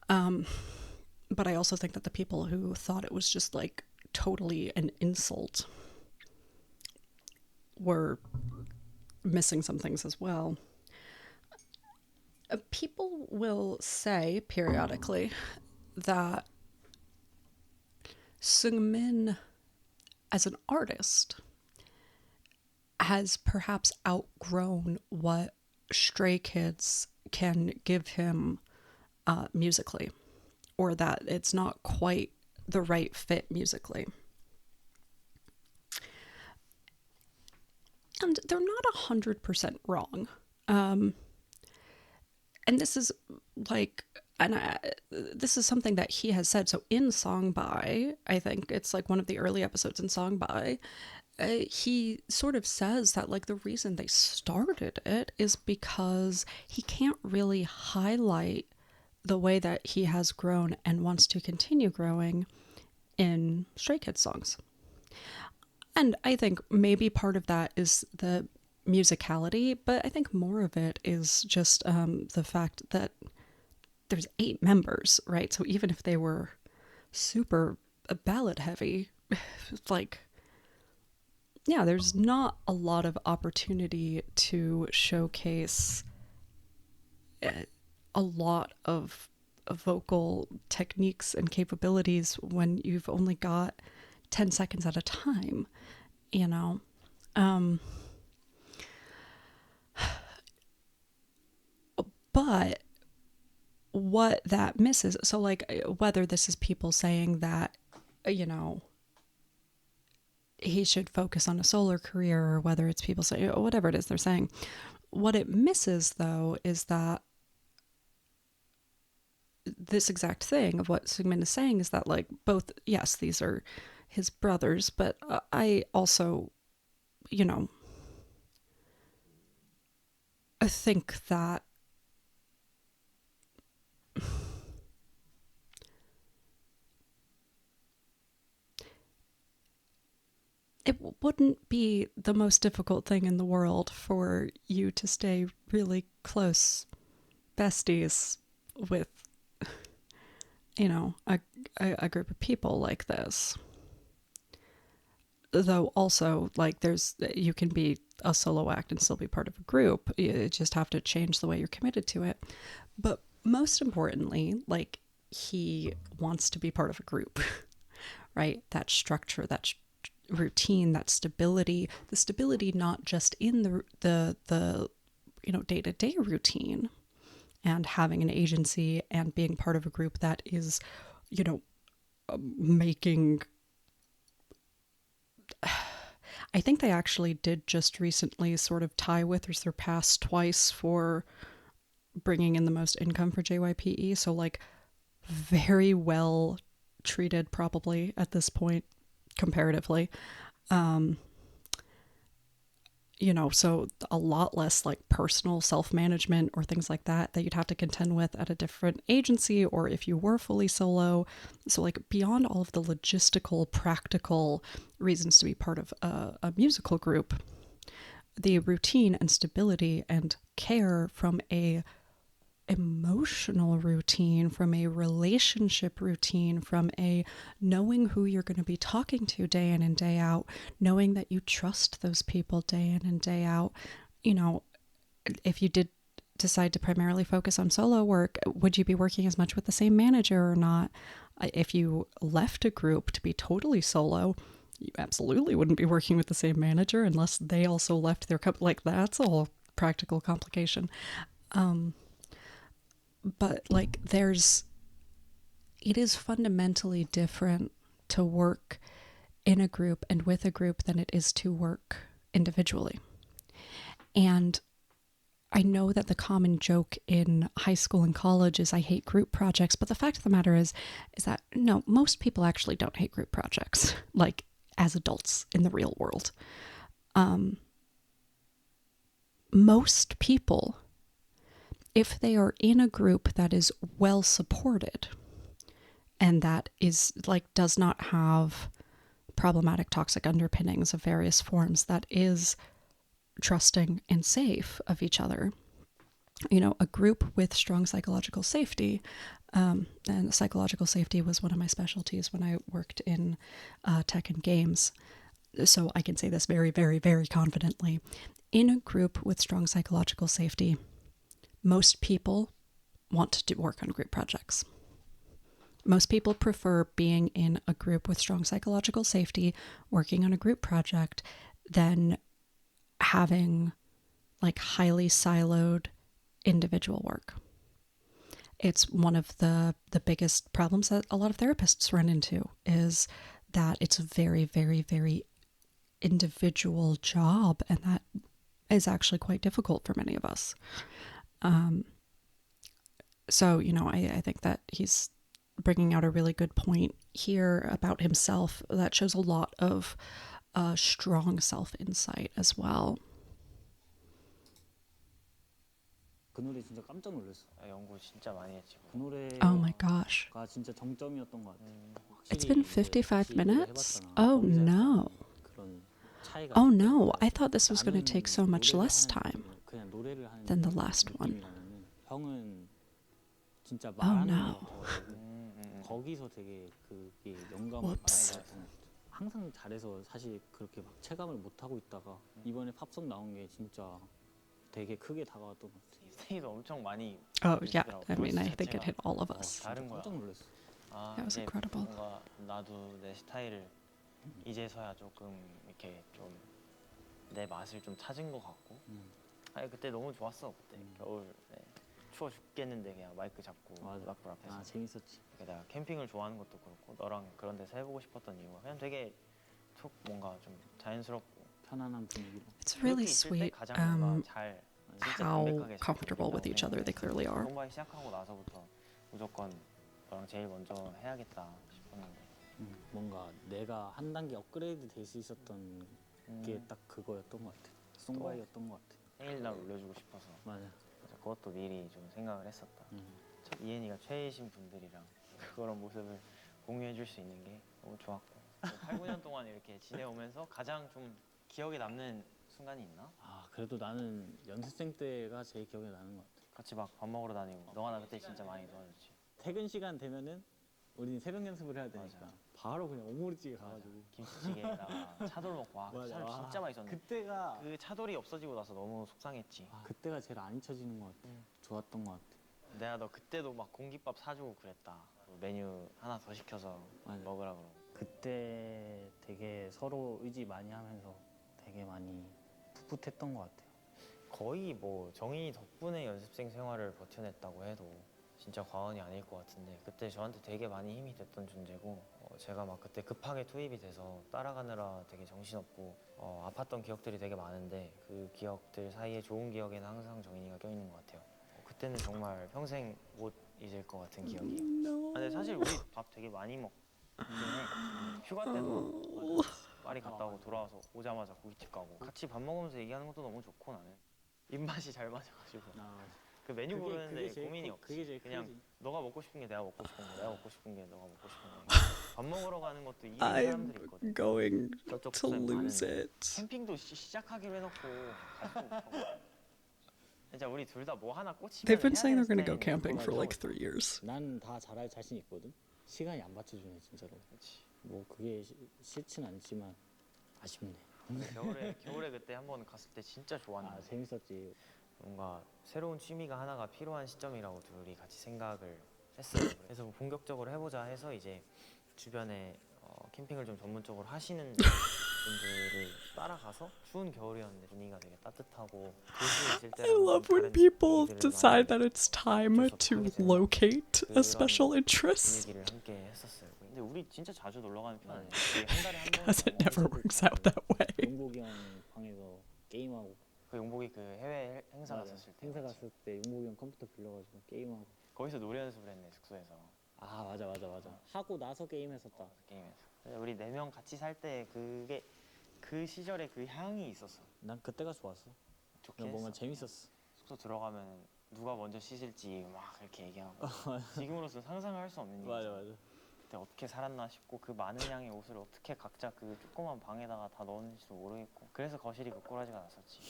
But I also think that the people who thought it was just like totally an insult were missing some things as well. People will say periodically that Seungmin as an artist has perhaps outgrown what Stray Kids can give him musically, or that it's not quite the right fit musically. And they're not 100% wrong. And this is like, this is something that he has said. So in Song By, I think it's like one of the early episodes in Song By, he sort of says that like the reason they started it is because he can't really highlight the way that he has grown and wants to continue growing in Stray Kids songs. And I think maybe part of that is the musicality, but I think more of it is just the fact that there's 8 members, right? So even if they were super ballad heavy, like, yeah, there's not a lot of opportunity to showcase a lot of vocal techniques and capabilities when you've only got 10 seconds at a time, you know? But what that misses, so like whether this is people saying that, you know, he should focus on a solo career, or whether it's people saying, whatever it is they're saying, what it misses though is that this exact thing of what Seungmin is saying is that, like, both, yes, these are his brothers, but I also, you know, I think that it wouldn't be the most difficult thing in the world for you to stay really close besties with, you know, a group of people like this. Though also, like, you can be a solo act and still be part of a group. You just have to change the way you're committed to it. But most importantly, like, he wants to be part of a group, right? That structure, that routine, that stability, the stability not just in the you know, day-to-day routine and having an agency and being part of a group that is, you know, making, I think they actually did just recently sort of tie with or surpass twice for bringing in the most income for JYPE. So, like, very well treated probably at this point comparatively. You know, so a lot less like personal self-management or things like that you'd have to contend with at a different agency, or if you were fully solo. So, like, beyond all of the logistical, practical reasons to be part of a musical group, the routine and stability and care from a emotional routine, from a relationship routine, from a knowing who you're going to be talking to day in and day out, knowing that you trust those people day in and day out. You know, if you did decide to primarily focus on solo work, would you be working as much with the same manager or not? If you left a group to be totally solo, you absolutely wouldn't be working with the same manager unless they also left their company. Like, that's a whole practical complication. But, like, it is fundamentally different to work in a group and with a group than it is to work individually. And I know that the common joke in high school and college is I hate group projects, but the fact of the matter is that no, most people actually don't hate group projects, like, as adults in the real world. Most people, if they are in a group that is well supported and that is, like, does not have problematic toxic underpinnings of various forms, that is trusting and safe of each other, you know, a group with strong psychological safety, and psychological safety was one of my specialties when I worked in tech and games, so I can say this very, very, very confidently. In a group with strong psychological safety, most people want to work on group projects. Most people prefer being in a group with strong psychological safety, working on a group project, than having, like, highly siloed individual work. It's one of the biggest problems that a lot of therapists run into, is that it's a very, very, very individual job, and that is actually quite difficult for many of us. So, you know, I think that he's bringing out a really good point here about himself that shows a lot of strong self-insight as well. 그 노래 진짜 깜짝 놀랐어. 연구 진짜 많이 했지. 그 Oh my 노래가 gosh. 진짜 정점이었던 것 같아. It's 확실히 been 이제 55 같이 일을 minutes? 해봤잖아. Oh 거기서 약간 no. 그런 차이가 Oh 있을 no, 때 I thought this was going to 나는 take so much 노래를 less 하는 time. 느낌이랑 그냥 노래를 하는 than the last one. 느낌이라면은 형은 진짜 Oh 말하는 no. 게 더 거기서 되게 그게 영감을 많이 Whoops. 받았던 것 같아. 항상 잘해서 사실 그렇게 막 체감을 못 하고 있다가 이번에 팝송 나온 게 진짜 되게 크게 다가왔던 것 같아. 스테이도 엄청 많이 Oh yeah, 그러더라고. I mean, I 보이스 think it 자체가 hit all of us. 다른 거야. 깜짝 놀랐어. That was 이제 incredible. 뭔가 나도 내 스타일을 이제서야 조금 이렇게 좀 내 맛을 좀 찾은 것 같고. 아니 그때 너무 좋았어. 그때 겨울 추워 죽겠는데 그냥 마이크 잡고 맞아. 음악불 앞에서. 아 재밌었지. 그러니까 내가 캠핑을 좋아하는 것도 그렇고 너랑 그런 데서 해보고 싶었던 이유가 그냥 되게 툭 뭔가 좀 자연스럽고 편안한 분위기로. It's really 그렇게 있을 때 sweet 가장 뭔가 잘 진짜 how 담백하게 잘 comfortable with each other they clearly are. 공부하기 시작하고 나서부터 무조건 너랑 제일 먼저 해야겠다 싶었는데 뭔가 내가 한 단계 업그레이드 될 수 있었던 게 딱 그거였던 것 같아. 송바이였던 것 같아. 생일날 올려주고 싶어서 맞아. 그래서 그것도 미리 좀 생각을 했었다. 첫 이엔이가 최애신 분들이랑 그런 모습을 공유해줄 수 있는 게 너무 좋았고 8, 9년 동안 이렇게 지내오면서 가장 좀 기억에 남는 순간이 있나? 아 그래도 나는 연습생 때가 제일 기억에 나는 것 같아. 같이 막 밥 먹으러 다니고 너가 나 그때 진짜 많이 도와줬지. 퇴근 시간 되면은 우리는 새벽 연습을 해야 되니까 맞아. 바로 그냥 오모리찌개 가가지고 김치찌개에다가 차돌 먹고 와 맞아. 차돌 진짜 맛있었는데 그때가 그 차돌이 없어지고 나서 너무 속상했지. 그때가 제일 안 잊혀지는 것 같아. 좋았던 것 같아. 내가 너 그때도 막 공깃밥 사주고 그랬다. 메뉴 하나 더 시켜서 맞아. 먹으라 그러고. 그때 되게 서로 의지 많이 하면서 되게 많이 풋풋했던 것 같아요. 거의 뭐 정인이 덕분에 연습생 생활을 버텨냈다고 해도 진짜 과언이 아닐 것 같은데 그때 저한테 되게 많이 힘이 됐던 존재고 제가 막 그때 급하게 투입이 돼서 따라가느라 되게 정신없고 아팠던 기억들이 되게 많은데 그 기억들 사이에 좋은 기억에는 항상 정인이가 껴있는 것 같아요. 그때는 정말 평생 못 잊을 것 같은 기억이에요. 근데 사실 우리 밥 되게 많이 먹긴 해. 휴가 때도 파리 갔다 오고 돌아와서 오자마자 고깃집 가고 같이 밥 먹으면서 얘기하는 것도 너무 좋고 나는 입맛이 잘 맞아가지고 그 메뉴 고르는데 고민이 없지. 그게 제일 그냥 크지. 너가 먹고 싶은 게 내가 먹고 싶은 거, 내가 먹고 싶은 게 너가 먹고 싶은 거. 밥 먹으러 가는 것도 이런 사람들이 I'm 있거든. going 저쪽 to 부서에 lose 많은데. it. 캠핑도 시작하기로 해놓고 갈 수도 없고. 진짜 우리 둘 다 뭐 하나 꽂히면 They've been 해야 saying 되는 they're going to go 스타일인데 camping 그걸 for like 못하고 3 years. 난 다 잘할 자신 있거든. 시간이 안 받쳐주네 진짜로. 있지. 뭐 그게 싫진 않지만 아쉽네. 겨울에 그때 한번 갔을 때 진짜 좋았는데 아 재밌었지. 뭔가 새로운 취미가 하나가 필요한 시점이라고 둘이 같이 생각을 했어요. 그래서 뭐 본격적으로 해보자 해서 이제 주변에 캠핑을 좀 전문적으로 하시는 분들을 따라가서 추운 겨울이었는데 분위기가 되게 따뜻하고 도시에 있을 I 때랑 love 좀 when 다른 people 얘기들을 decide 많이 that it's time 어쩔 수 to 없이 하게 되는 locate a 그런 special interest. 분위기를 함께 했었어요. 근데 우리 진짜 자주 놀러 가는 편 아니에요? 거의 한 달에 한 번. Because it never works out that way. 용복이 형 방에서 게임하고. 그 용복이 그 해외 행사 맞아. 갔었을 때. 행사 갔을 때 용복이 형 컴퓨터 빌려가지고 게임하고. 거기서 노래 연습을 했네 숙소에서. 아 맞아. 하고 나서 게임했었다. 게임에서. 우리 4명 같이 살 때 그게 그 시절에 그 향이 있었어. 난 그때가 좋았어. 좋게 뭔가 했어. 재밌었어. 숙소 들어가면 누가 먼저 씻을지 막 이렇게 얘기하고 지금으로서 상상할 수 없는 일이지. 맞아. 그때 어떻게 살았나 싶고 그 많은 양의 옷을 어떻게 각자 그 조그만 방에다가 다 넣었는지도 모르겠고 그래서 거실이 그 꼬라지가 났었지.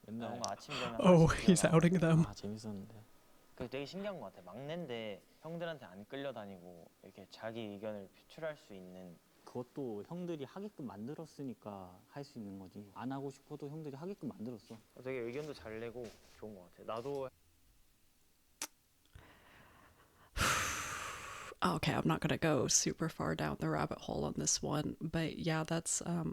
옛날 뭔가 아침 되면 Oh, 하나씩 he's 일어나고. outing them. 아 재밌었는데. 그게 되게 신기한 것 같아. 막내인데 형들한테 안 끌려다니고 이렇게 자기 의견을 표출할 수 있는. 그것도 형들이 하게끔 만들었으니까 할 수 있는 거지. 안 하고 싶어도 형들이 하게끔 만들었어. 되게 의견도 잘 내고 좋은 것 같아. 나도 Okay, I'm not going to go super far down the rabbit hole on this one, but yeah, that's a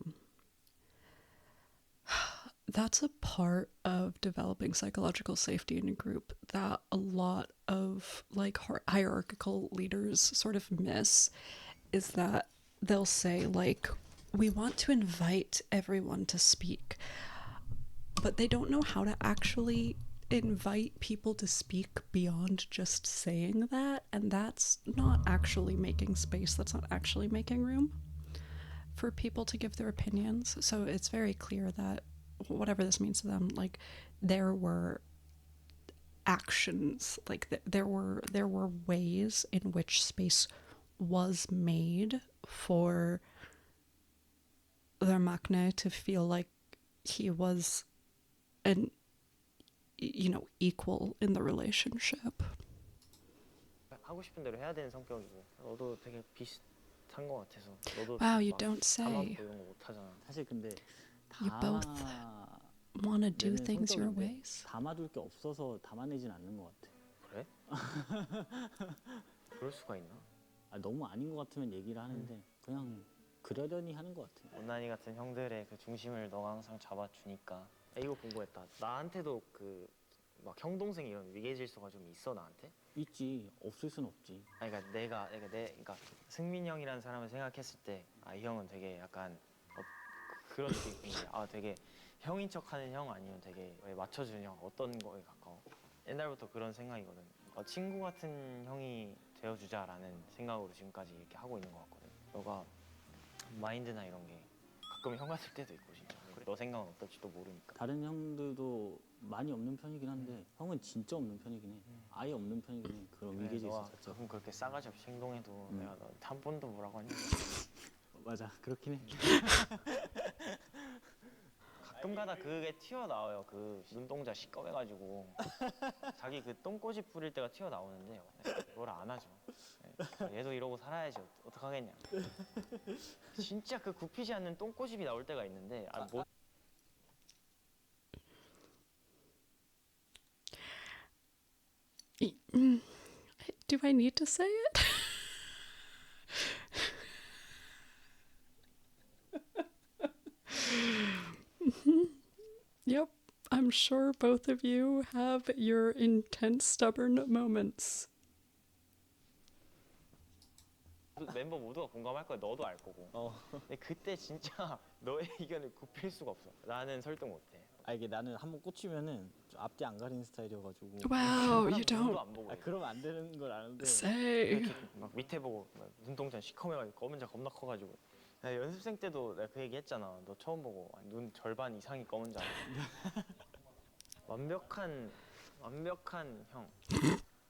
part of developing psychological safety in a group that a lot of like hierarchical leaders sort of miss, is that they'll say like, we want to invite everyone to speak, but they don't know how to actually invite people to speak beyond just saying that, and that's not actually making space, that's not actually making room for people to give their opinions. So it's very clear that whatever this means to them, like there were actions. Like there were ways in which space was made for their maknae to feel like he was an equal in the relationship. 하고 싶은 대로 해야 되는 성격이고 너도 되게 비슷한 것 같아서 너도 Wow, you 막 don't say. 담아보고 이런 거 못하잖아. 사실 근데 You both want to do 담아내는 things your 성격인데 ways. 담아둘 게 없어서 담아내진 않는 것 같아. 그래? 그럴 수가 있나? 너무 아닌 것 같으면 얘기를 하는데 그냥 그러려니 하는 것 같아. 못난이 같은 형들의 그 중심을 너가 항상 잡아주니까. 이거 궁금했다. 나한테도 그 막 형 동생 이런 위계 질서가 좀 있어 나한테? 있지. 없을 순 없지. 그러니까 승민 형이라는 사람을 생각했을 때 이 형은 되게 약간 그런 느낌인데 되게 형인 척하는 형 아니면 되게 맞춰주는 형 어떤 거에 가까워? 옛날부터 그런 생각이거든. 친구 같은 형이 되어주자라는 생각으로 지금까지 이렇게 하고 있는 것 같거든. 너가 마인드나 이런 게 가끔 형 같을 때도 있고 진짜. 너 생각은 어떨지도 모르니까. 다른 형들도 많이 없는 편이긴 한데 형은 진짜 없는 편이긴 해. 아예 없는 편이긴 해. 그런 위계 질서 자체가. 가끔 그렇게 싸가지 없이 행동해도 내가 너 한 번도 뭐라고 하니? 맞아, 그렇긴 해. 가끔가다 그게 튀어나와요. 그 눈동자 시꺼매가지고 자기 그 똥꼬집 부릴 때가 튀어나오는데 그걸 안 하죠. 얘도 이러고 살아야지 어떡하겠냐. 진짜 그 굽히지 않는 똥꼬집이 나올 때가 있는데 뭐 Do I need to say it? Yep, I'm sure both of you have your intense, stubborn moments. 멤버 모두가 공감할 거야. 너도 알 거고. 근데 그때 진짜 너의 의견을 굽힐 수가 없어. 나는 설득 못해. 이게 나는 한번 꽂히면은 좀 앞뒤 안 가리는 스타일이어가지고. Wow, you 눈도 don't 안 보고. 그러면 안 되는 걸 아는데. say. 이렇게 막 밑에 보고 막 눈동자 시커매가지고 검은 자 겁나 커가지고. 나 연습생 때도 내가 그 얘기 했잖아. 너 처음 보고 눈 절반 이상이 검은 자. 완벽한 형.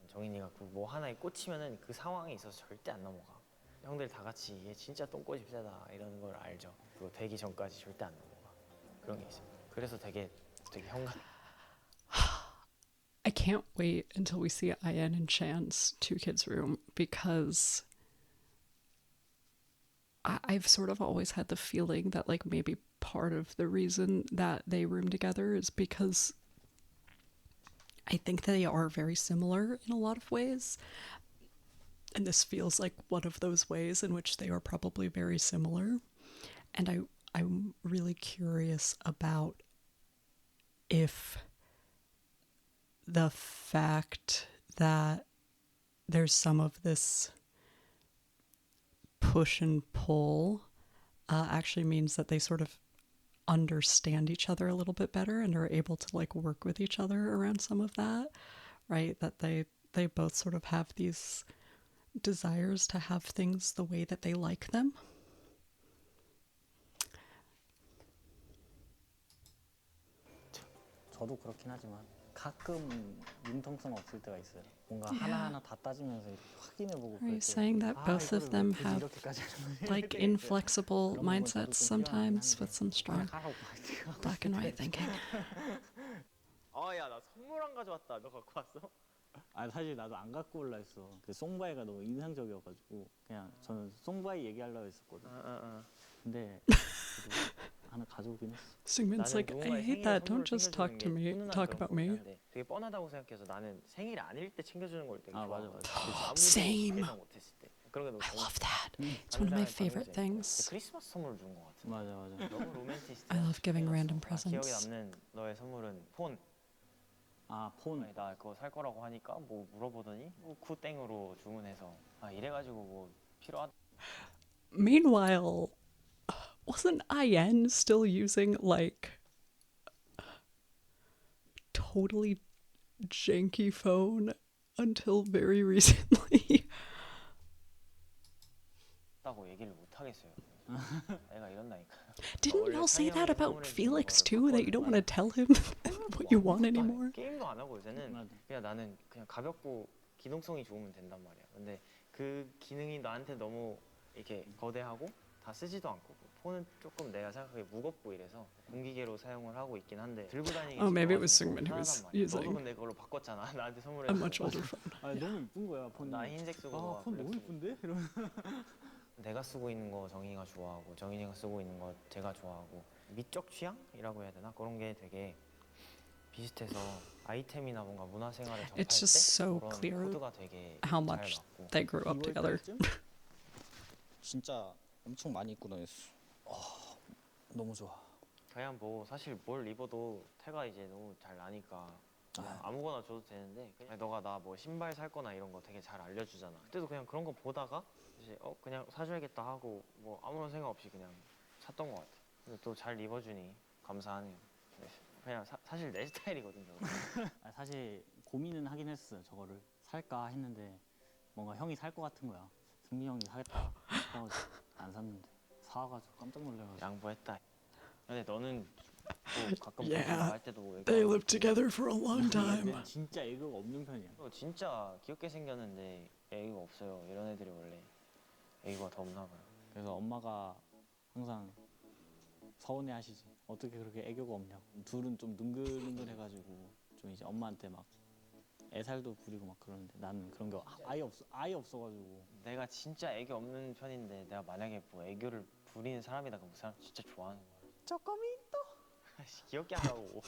정인이가 그 뭐 하나에 꽂히면은 그 상황에 있어서 절대 안 넘어가. 형들 다 같이 얘 진짜 똥꼬집 세다 이러는 걸 알죠. 그거 되기 전까지 절대 안 넘어가. 그런 게 있어. 그래서 되게 형 같아. I can't wait until we see Ayan and Chan's Two Kids Room because I've sort of always had the feeling that like maybe part of the reason that they room together is because I think they are very similar in a lot of ways. And this feels like one of those ways in which they are probably very similar. And I'm really curious about if the fact that there's some of this push and pull actually means that they sort of understand each other a little bit better and are able to like work with each other around some of that, right? That they both sort of have these desires to have things the way that they like them. 저도 그렇긴 하지만 가끔 융통성 없을 때가 있어요. 뭔가 하나하나 다 따지면서 이렇게 확인해보고. Are you saying that both of them have like inflexible mindsets sometimes with some strong black and white thinking? 야, 나 선물 안 가져왔다. 너 갖고 왔어? 사실 나도 안 갖고 올라 했어. 그 송바이가 너무 인상적이어가지고 그냥 저는 송바이 얘기하려고 했었거든. 근데 하나 가져오긴 했어. Seungmin's like, I hate that. Don't just talk about me. 되게 뻔하다고 생각해서 나는 생일 아닐 때 챙겨주는 걸 되게 좋아해. 맞아. Same. 못했을 때. 그런 게 너무 I love that. It's one of my favorite things. 크리스마스 선물을 준 것 같아. 맞아. 너무 로맨티스트. I love giving random 기억에 presents. 남는 너의 선물은 폰. 폰. 나 그거 살 거라고 하니까 뭐 물어보더니 뭐 쿠땡으로 주문해서 이래가지고 뭐 필요하다. Meanwhile, wasn't Ayen still using like totally janky phone until very recently? 다고 얘기를 못 하겠어요. 내가 이런다니까. Didn't 원래 y'all say that 상영에 about 선물해 주는 Felix 거를 too? That you don't want to 바꿨는데 tell him what you want anymore? 게임도 안 하고 요새는 맞아. 그냥 나는 그냥 가볍고 기동성이 좋으면 된단 말이야. 근데 그 기능이 나한테 너무 이렇게 거대하고 다 쓰지도 않고 폰은 조금 내가 생각하기에 무겁고 이래서 공기계로 사용을 하고 있긴 한데 들고 다니기 Oh, maybe it was 좋아서 Seungmin who 편하단 was 말이야. 너도 using 근데 그걸로 바꿨잖아. 나한테 a 선물해서. much older phone. 아 너무 이쁜 거야 폰이. 나 흰색 쓰고 너가 폰 블랙 너무 쓰고. 이쁜데? 이러면 내가 쓰고 있는 거 정인이가 좋아하고 정인이가 쓰고 있는 거 제가 좋아하고 미적 취향이라고 해야 되나? 그런 게 되게 비슷해서 아이템이나 뭔가 문화생활을 접할 It's just 때 so 그런 clear 코드가 되게 how 잘 much 맞고. they grew up 2월 together. 달쯤? 진짜 엄청 많이 입고 다녔어. 너무 좋아. 그냥 뭐 사실 뭘 입어도 태가 이제 너무 잘 나니까 그냥 아무거나 줘도 되는데 그냥 너가 나 뭐 신발 살 거나 이런 거 되게 잘 알려주잖아. 그때도 그냥 그런 거 보다가 이제 그냥 사줘야겠다 하고 뭐 아무런 생각 없이 그냥 샀던 것 같아. 근데 또 잘 입어주니 감사하네요. 네. 그냥 사실 내 스타일이거든 저거. 사실 고민은 하긴 했어. 저거를 살까 했는데 뭔가 형이 살 것 같은 거야. 승민 형이 사겠다 싶어가지고 안 샀는데 사와가지고 깜짝 놀래가지고. 양보했다. 근데 너는 또 가끔 Yeah, 밖에 나갈 때도 뭐 They 얘기하고 lived together for a long time. 얘는 진짜 애교가 없는 편이야. 진짜 귀엽게 생겼는데 애교가 없어요. 이런 애들이 원래 애교가 더 없나 봐요. 그래서 엄마가 항상 서운해하시지. 어떻게 그렇게 애교가 없냐고. 둘은 좀 능글능글해가지고 좀 이제 엄마한테 막 애살도 부리고 막 그러는데 나는 그런 게 아예 없어가지고. 내가 진짜 애교 없는 편인데 내가 만약에 뭐 애교를 부리는 사람이다 그럼 그 사람 진짜 좋아하는 거야. 조금이 귀엽게 하라고.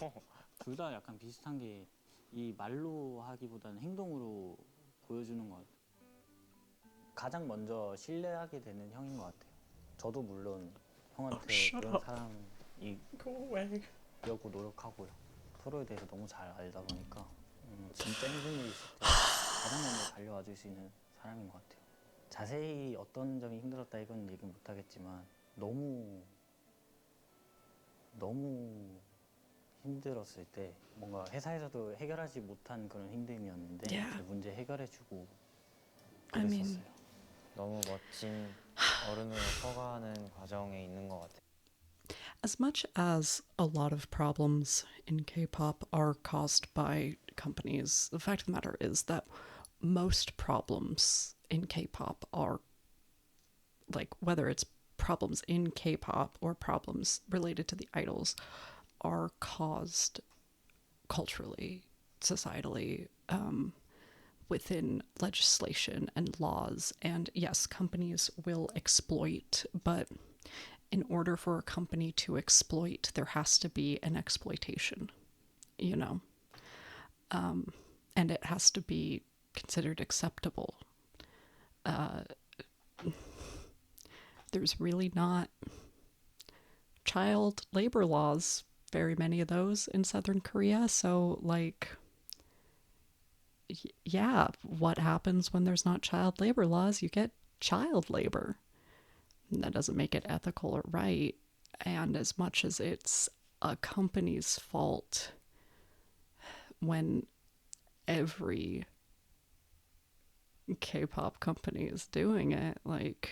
둘 다 약간 비슷한 게 이 말로 하기보다는 행동으로 보여주는 것 같아요. 가장 먼저 신뢰하게 되는 형인 것 같아요. 저도 물론 형한테 shut 그런 up. Go away. 사람이려고 노력하고요. 서로에 대해서 너무 잘 알다 보니까 진짜 힘든 일이 있을 때 가장 먼저 달려와 줄 수 있는 사람인 것 같아요. 자세히 어떤 점이 힘들었다 이건 얘기 못 하겠지만 너무 힘들었을 때 뭔가 회사에서도 해결하지 못한 그런 힘듦이었는데 Yeah. 그 문제 해결해주고 I mean- 그랬었어요. 너무 멋진 어른으로 커가는 과정에 있는 것 같아. As much as a lot of problems in K-pop are caused by companies, the fact of the matter is that most problems in K-pop are, like, whether it's problems in K-pop or problems related to the idols, are caused culturally, societally, within legislation and laws. And yes, companies will exploit, but in order for a company to exploit, there has to be an exploitation, you know? And it has to be considered acceptable. There's really not child labor laws, very many of those in Southern Korea. So, like, yeah, what happens when there's not child labor laws? You get child labor. And that doesn't make it ethical or right. And as much as it's a company's fault when every K-pop company is doing it, like,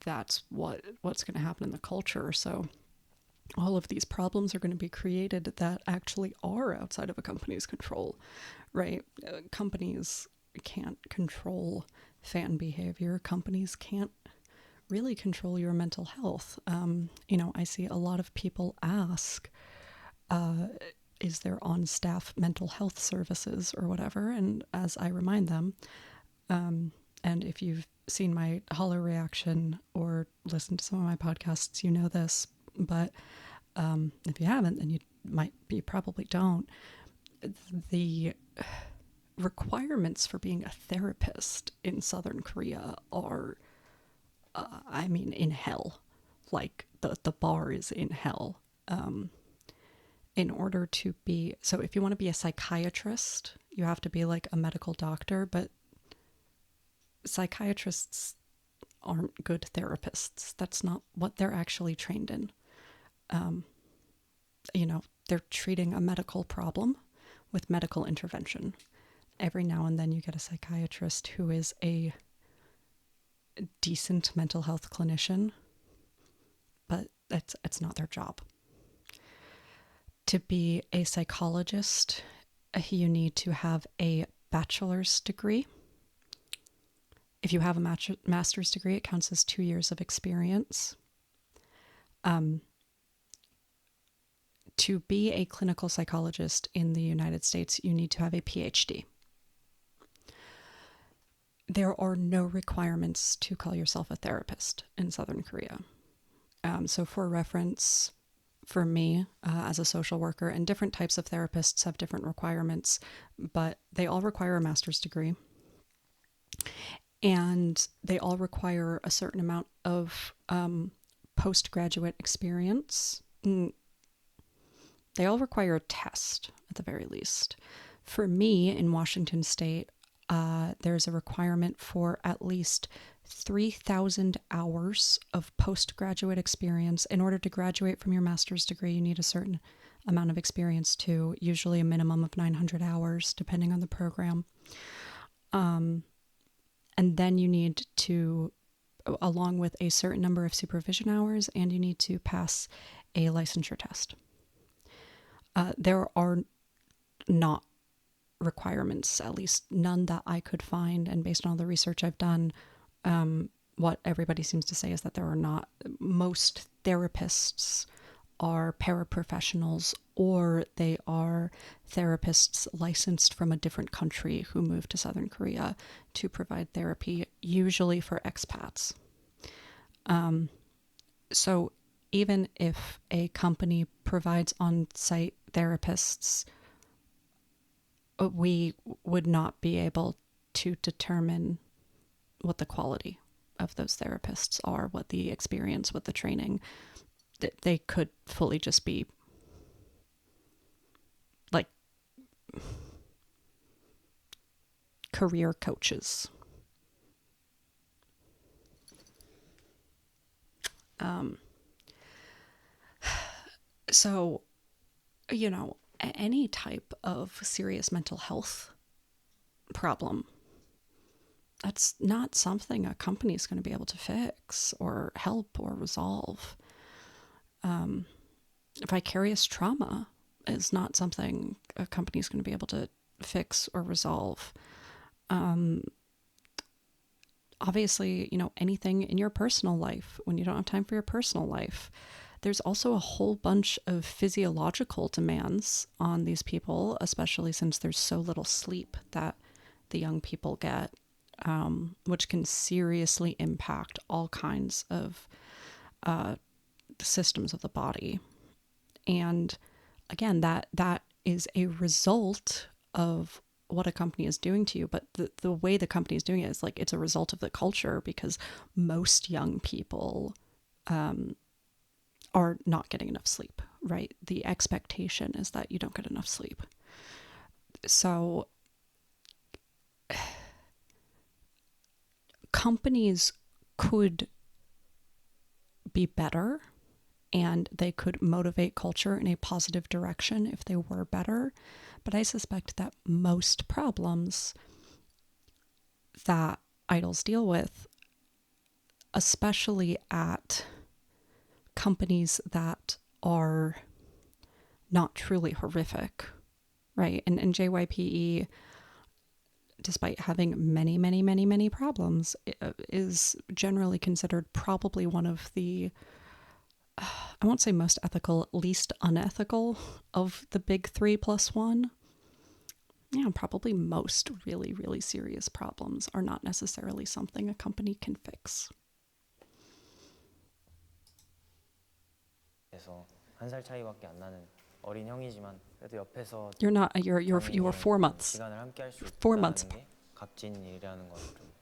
that's what's going to happen in the culture. So all of these problems are going to be created that actually are outside of a company's control, right? Companies can't control fan behavior. Companies can't really control your mental health. I see a lot of people ask, is there on-staff mental health services or whatever? And as I remind them, and if you've seen my hollow reaction or listened to some of my podcasts, you know this, but if you haven't, then you probably don't. The requirements for being a therapist in Southern Korea are, in hell. Like, the bar is in hell. In order to be, so if you want to be a psychiatrist, you have to be like a medical doctor, but psychiatrists aren't good therapists. That's not what they're actually trained in. They're treating a medical problem with medical intervention. Every now and then you get a psychiatrist who is a decent mental health clinician, but it's not their job. To be a psychologist, you need to have a bachelor's degree. If you have a master's degree, it counts as 2 years of experience. To be a clinical psychologist in the United States, you need to have a PhD. There are no requirements to call yourself a therapist in Southern Korea. So for reference, for me as a social worker, and different types of therapists have different requirements, but they all require a master's degree. And they all require a certain amount of postgraduate experience. They all require a test, at the very least. For me, in Washington State, there's a requirement for at least 3,000 hours of postgraduate experience. In order to graduate from your master's degree, you need a certain amount of experience too, usually a minimum of 900 hours, depending on the program. And then you need to, along with a certain number of supervision hours, and you need to pass a licensure test. There are not requirements, at least none that I could find, and based on all the research I've done, what everybody seems to say is that there are not. Most therapists are paraprofessionals, or they are therapists licensed from a different country who moved to Southern Korea to provide therapy, usually for expats. So even if a company provides on-site therapists, we would not be able to determine what the quality of those therapists are, what the experience, what the training. They could fully just be like career coaches. So, you know, any type of serious mental health problem, that's not something a company is going to be able to fix or help or resolve. Vicarious trauma is not something a company is going to be able to fix or resolve. Obviously, you know, anything in your personal life, when you don't have time for your personal life. There's also a whole bunch of physiological demands on these people, especially since there's so little sleep that the young people get, which can seriously impact all kinds of systems of the body. And again, that is a result of what a company is doing to you, but the way the company is doing it is like it's a result of the culture, because most young people are not getting enough sleep, right? The expectation is that you don't get enough sleep. So companies could be better, and they could motivate culture in a positive direction if they were better. But I suspect that most problems that idols deal with, especially at companies that are not truly horrific, right? And JYPE, despite having many, many, many, many problems, is generally considered probably one of the, I won't say most ethical, least unethical of the big 3+1. Yeah, probably most really, really serious problems are not necessarily something a company can fix. 그래서 1살 차이밖에 안 나는 어린 형이지만 그래도 옆에서 You were 4 months. 시간을 함께 할 수 4 months. 있다는 게 값진 일이라는 걸 좀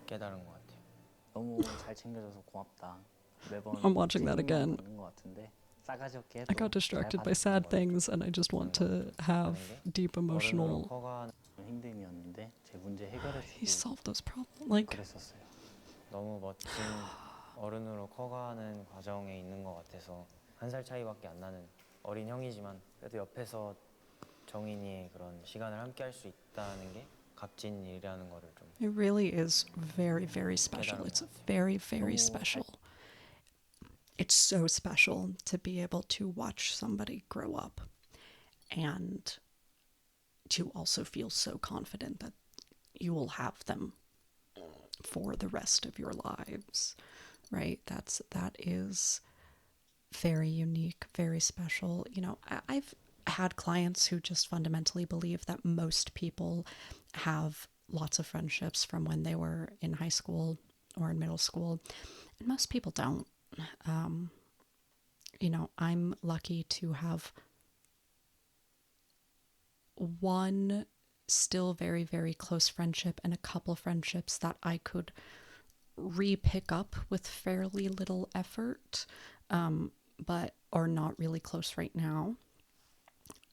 깨달은 것 같아요. 너무 잘 챙겨줘서 고맙다. 매번 I'm watching that again. 받는 것 같은데 싸가지 없게 I got distracted by sad things, and I just want to have deep emotional. 커가는 힘듦이었는데 제 문제 해결해 He 주고 solved those problems. Like, 그랬었어요. 너무 멋진 어른으로 커가는 과정에 있는 것 같아서 1살 차이밖에 안 나는 어린 형이지만 그래도 옆에서 정인이의 그런 시간을 함께 할 수 있다는 게 값진 일이라는 거를 좀 It really is very, very special. It's very, very special. It's so special to be able to watch somebody grow up and to also feel so confident that you will have them for the rest of your lives, right? That is very unique, very special. You know, I've had clients who just fundamentally believe that most people have lots of friendships from when they were in high school or in middle school, and most people don't. You know, I'm lucky to have one still very, very close friendship and a couple friendships that I could re-pick up with fairly little effort, but are not really close right now.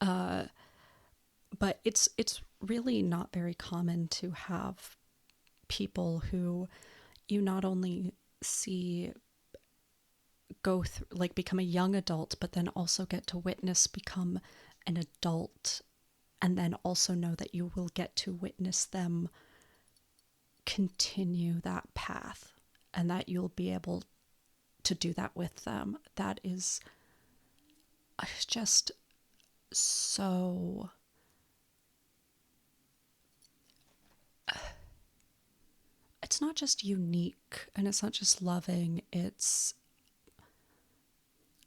But it's really not very common to have people who you not only see go through, like, become a young adult, but then also get to witness become an adult, and then also know that you will get to witness them continue that path, and that you'll be able to do that with them. That is just so it's not just unique and it's not just loving, it's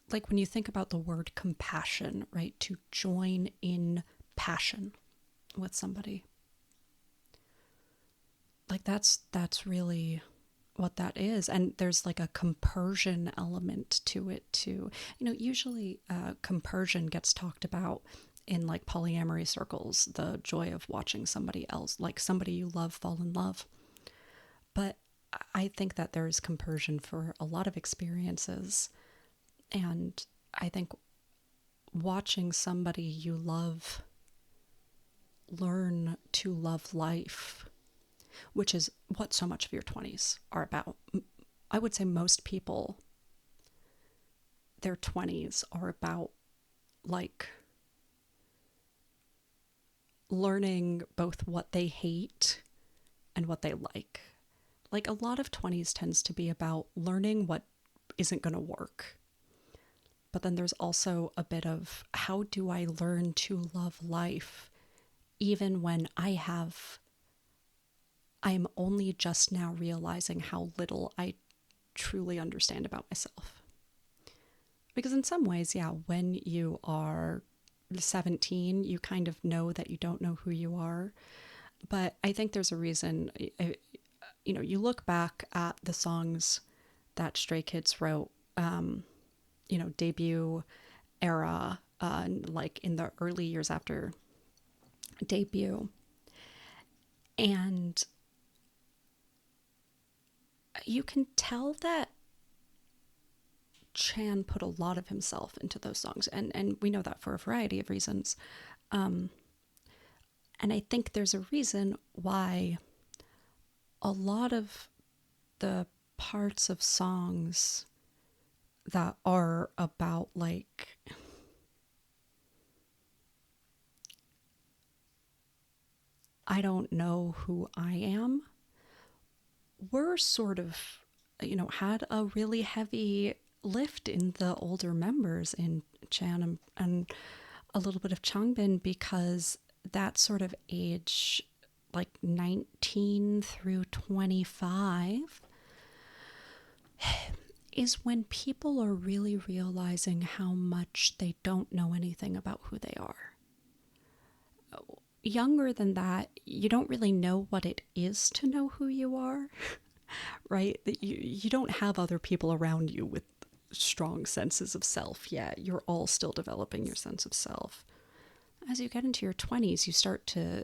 like when you think about the word compassion, right? To join in passion with somebody. Like that's really what that is. And there's like a compersion element to it too. You know, usually compersion gets talked about in like polyamory circles, the joy of watching somebody else, like somebody you love, fall in love. But I think that there is compersion for a lot of experiences. And I think watching somebody you love learn to love life, which is what so much of your 20s are about. I would say most people, their 20s are about like learning both what they hate and what they like. Like a lot of 20s tends to be about learning what isn't going to work. But then there's also a bit of how do I learn to love life even when I'm only just now realizing how little I truly understand about myself. Because in some ways, yeah, when you are 17, you kind of know that you don't know who you are. But I think there's a reason, you know, you look back at the songs that Stray Kids wrote, you know, debut era, like in the early years after debut. And you can tell that Chan put a lot of himself into those songs. And we know that for a variety of reasons. And I think there's a reason why a lot of the parts of songs that are about like I don't know who I am were sort of, you know, had a really heavy lift in the older members in Chan and a little bit of JeongMin, because that sort of age, like 19 through 25, is when people are really realizing how much they don't know anything about who they are. Younger than that, you don't really know what it is to know who you are, right? That you don't have other people around you with strong senses of self yet. You're all still developing your sense of self. As you get into your 20s, you start to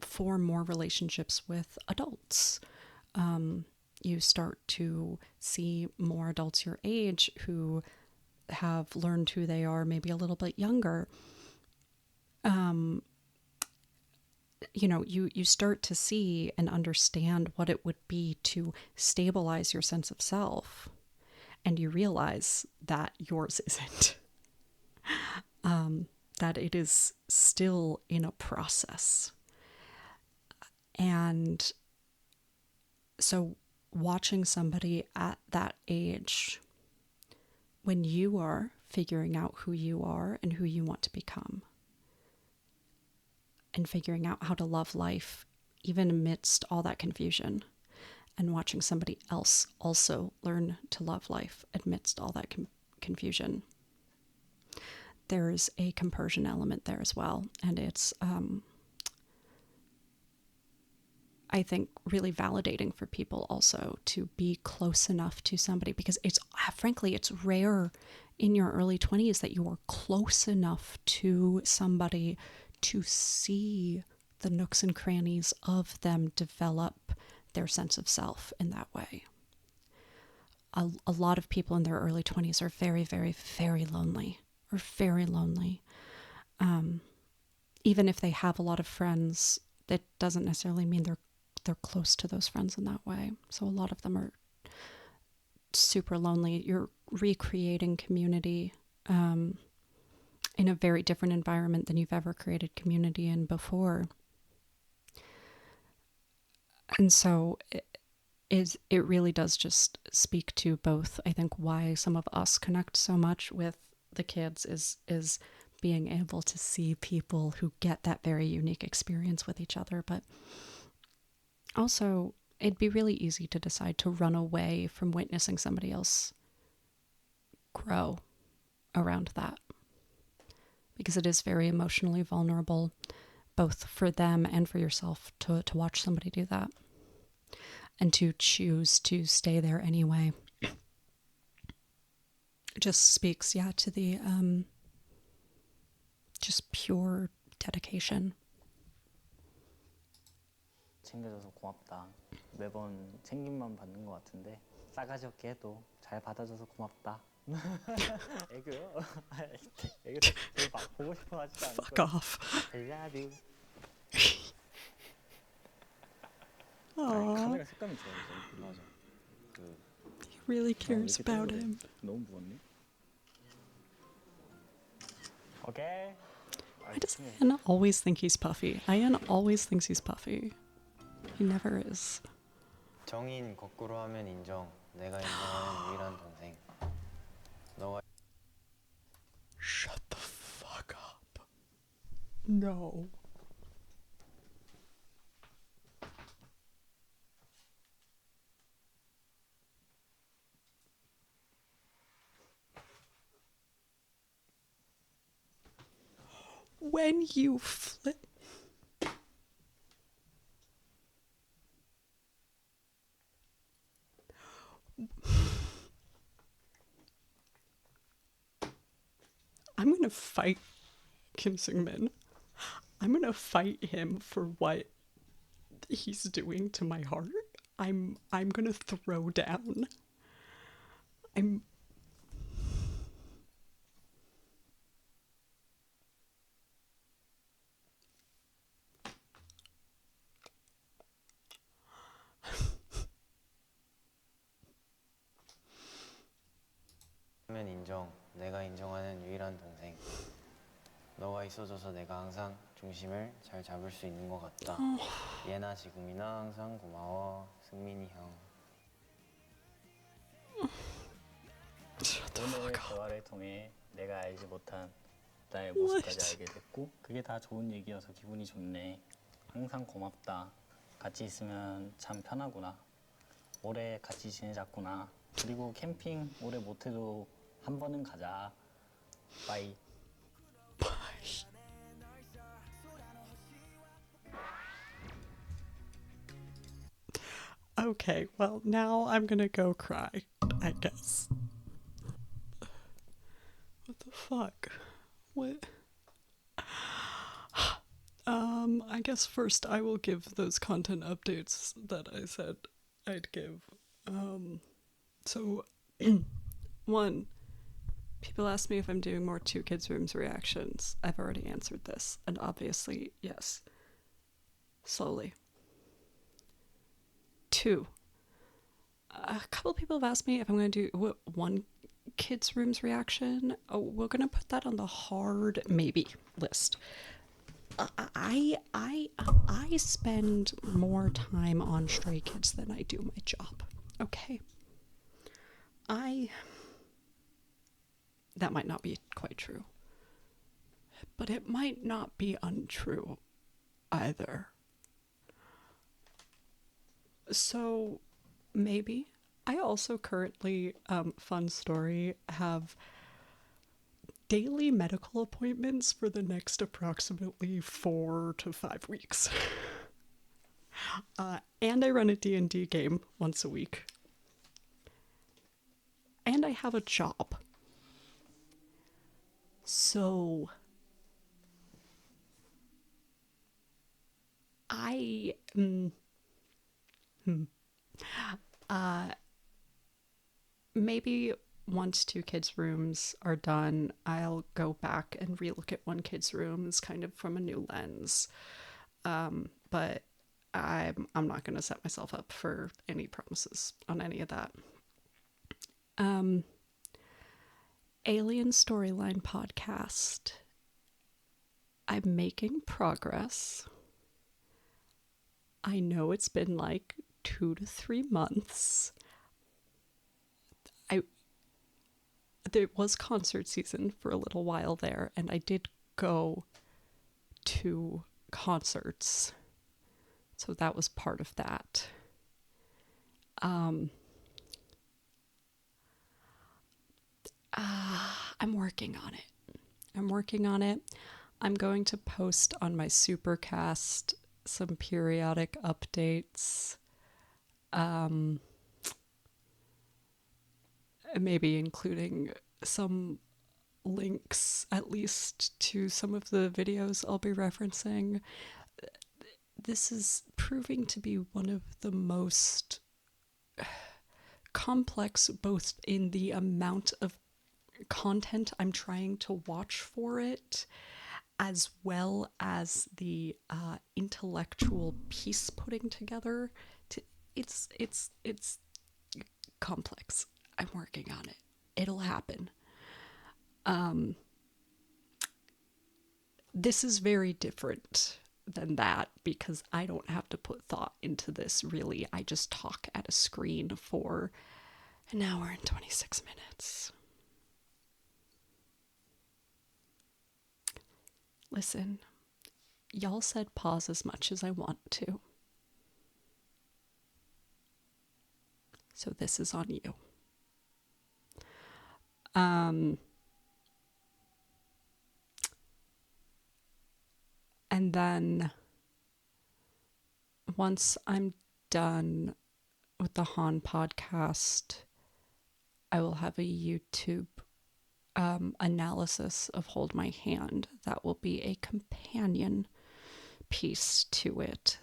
form more relationships with adults. You start to see more adults your age who have learned who they are maybe a little bit younger. You know, you start to see and understand what it would be to stabilize your sense of self. And you realize that yours isn't. That it is still in a process. And so watching somebody at that age, when you are figuring out who you are and who you want to become, and figuring out how to love life, even amidst all that confusion, and watching somebody else also learn to love life amidst all that confusion. There's a compersion element there as well. And it's, I think, really validating for people also to be close enough to somebody, because it's, frankly, it's rare in your early 20s that you are close enough to somebody to see the nooks and crannies of them develop their sense of self in that way. A lot of people in their early 20s are very, very, very lonely, or very lonely. Even if they have a lot of friends, that doesn't necessarily mean they're close to those friends in that way. So a lot of them are super lonely. You're recreating community in a very different environment than you've ever created community in before. And so it really does just speak to both, I think, why some of us connect so much with the kids is being able to see people who get that very unique experience with each other. But also, it'd be really easy to decide to run away from witnessing somebody else grow around that, because it is very emotionally vulnerable, both for them and for yourself, to watch somebody do that and to choose to stay there anyway. It just speaks, to the just pure dedication. 챙겨줘서 고맙다. 매번 챙김만 받는 것 같은데 싸가지 없게 해도 잘 받아줘서 고맙다. 애교요? 애교 되게 보고 싶어 하지도 않고. Fuck off. I love you. Aww. 카메라 색감이 좋아졌어. 맞아. He really cares about him. 너무 무겁네. 오케이. Why does Ian always think he's puffy? Ian always thinks he's puffy. He never is. 정인 거꾸로 하면 인정. 내가 인정하는 유일한 동생. 너가 Shut the fuck up. No. When you flip. I'm gonna fight Kim Seungmin. I'm gonna fight him for what he's doing to my heart. I'm gonna throw down. 하면 인정. 내가 인정하는 유일한 동생. 너가 있어줘서 내가 항상 중심을 잘 잡을 수 있는 것 같다. 예나 지금이나 항상 고마워. 승민이 형. 오늘 대화를 통해 내가 알지 못한 나의 모습까지 알게 됐고 그게 다 좋은 얘기여서 기분이 좋네. 항상 고맙다. 같이 있으면 참 편하구나. 오래 같이 지내자꾸나. 그리고 캠핑 오래 못해도 한 번은 가자. 빠이. Okay, well, now I'm gonna go cry, I guess. What the fuck? What? I guess first I will give those content updates that I said I'd give. So, one, people ask me if I'm doing more Two Kids Rooms reactions. I've already answered this, and obviously, yes. Slowly. Two, a couple people have asked me if I'm going to do one Kids Rooms reaction. Oh, we're going to put that on the hard maybe list. I spend more time on Stray Kids than I do my job. Okay. That might not be quite true. But it might not be untrue either. So maybe I also currently, fun story, have daily medical appointments for the next approximately 4 to 5 weeks. And I run a D&D game once a week. And I have a job. So I maybe once 2 kids' rooms are done, I'll go back and relook at 1 kid's rooms kind of from a new lens. But I'm not going to set myself up for any promises on any of that. Alien Storyline Podcast. I'm making progress. I know it's been like 2 to 3 months. There was concert season for a little while there, and I did go to concerts. So that was part of that. I'm working on it. I'm going to post on my Supercast some periodic updates. Maybe including some links, at least, to some of the videos I'll be referencing. This is proving to be one of the most complex, both in the amount of content I'm trying to watch for it, as well as the intellectual piece putting together. It's complex. I'm working on it. It'll happen. This is very different than that because I don't have to put thought into this, really. I just talk at a screen for an hour and 26 minutes. Listen, y'all said pause as much as I want to. So this is on you. And then once I'm done with the Han podcast, I will have a YouTube analysis of Hold My Hand. That will be a companion piece to it.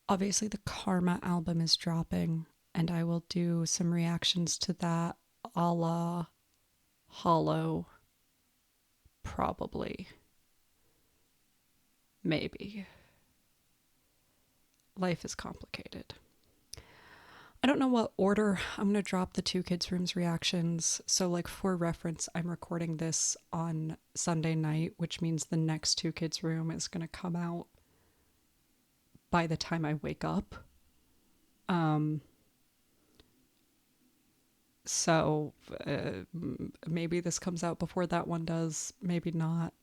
Obviously, the Karma album is dropping, and I will do some reactions to that a la Hollow. Probably. Maybe. Life is complicated. I don't know what order I'm going to drop the 2 kids' rooms reactions. So, like, for reference, I'm recording this on Sunday night, which means the next 2 kids' room is going to come out by the time I wake up. So maybe this comes out before that one does, maybe not.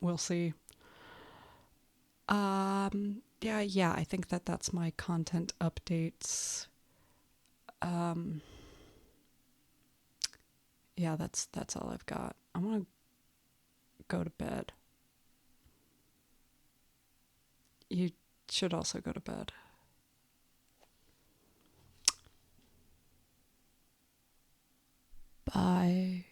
We'll see. Yeah, I think that's my content updates. Yeah, that's all I've got. I want to go to bed. You should also go to bed. Bye.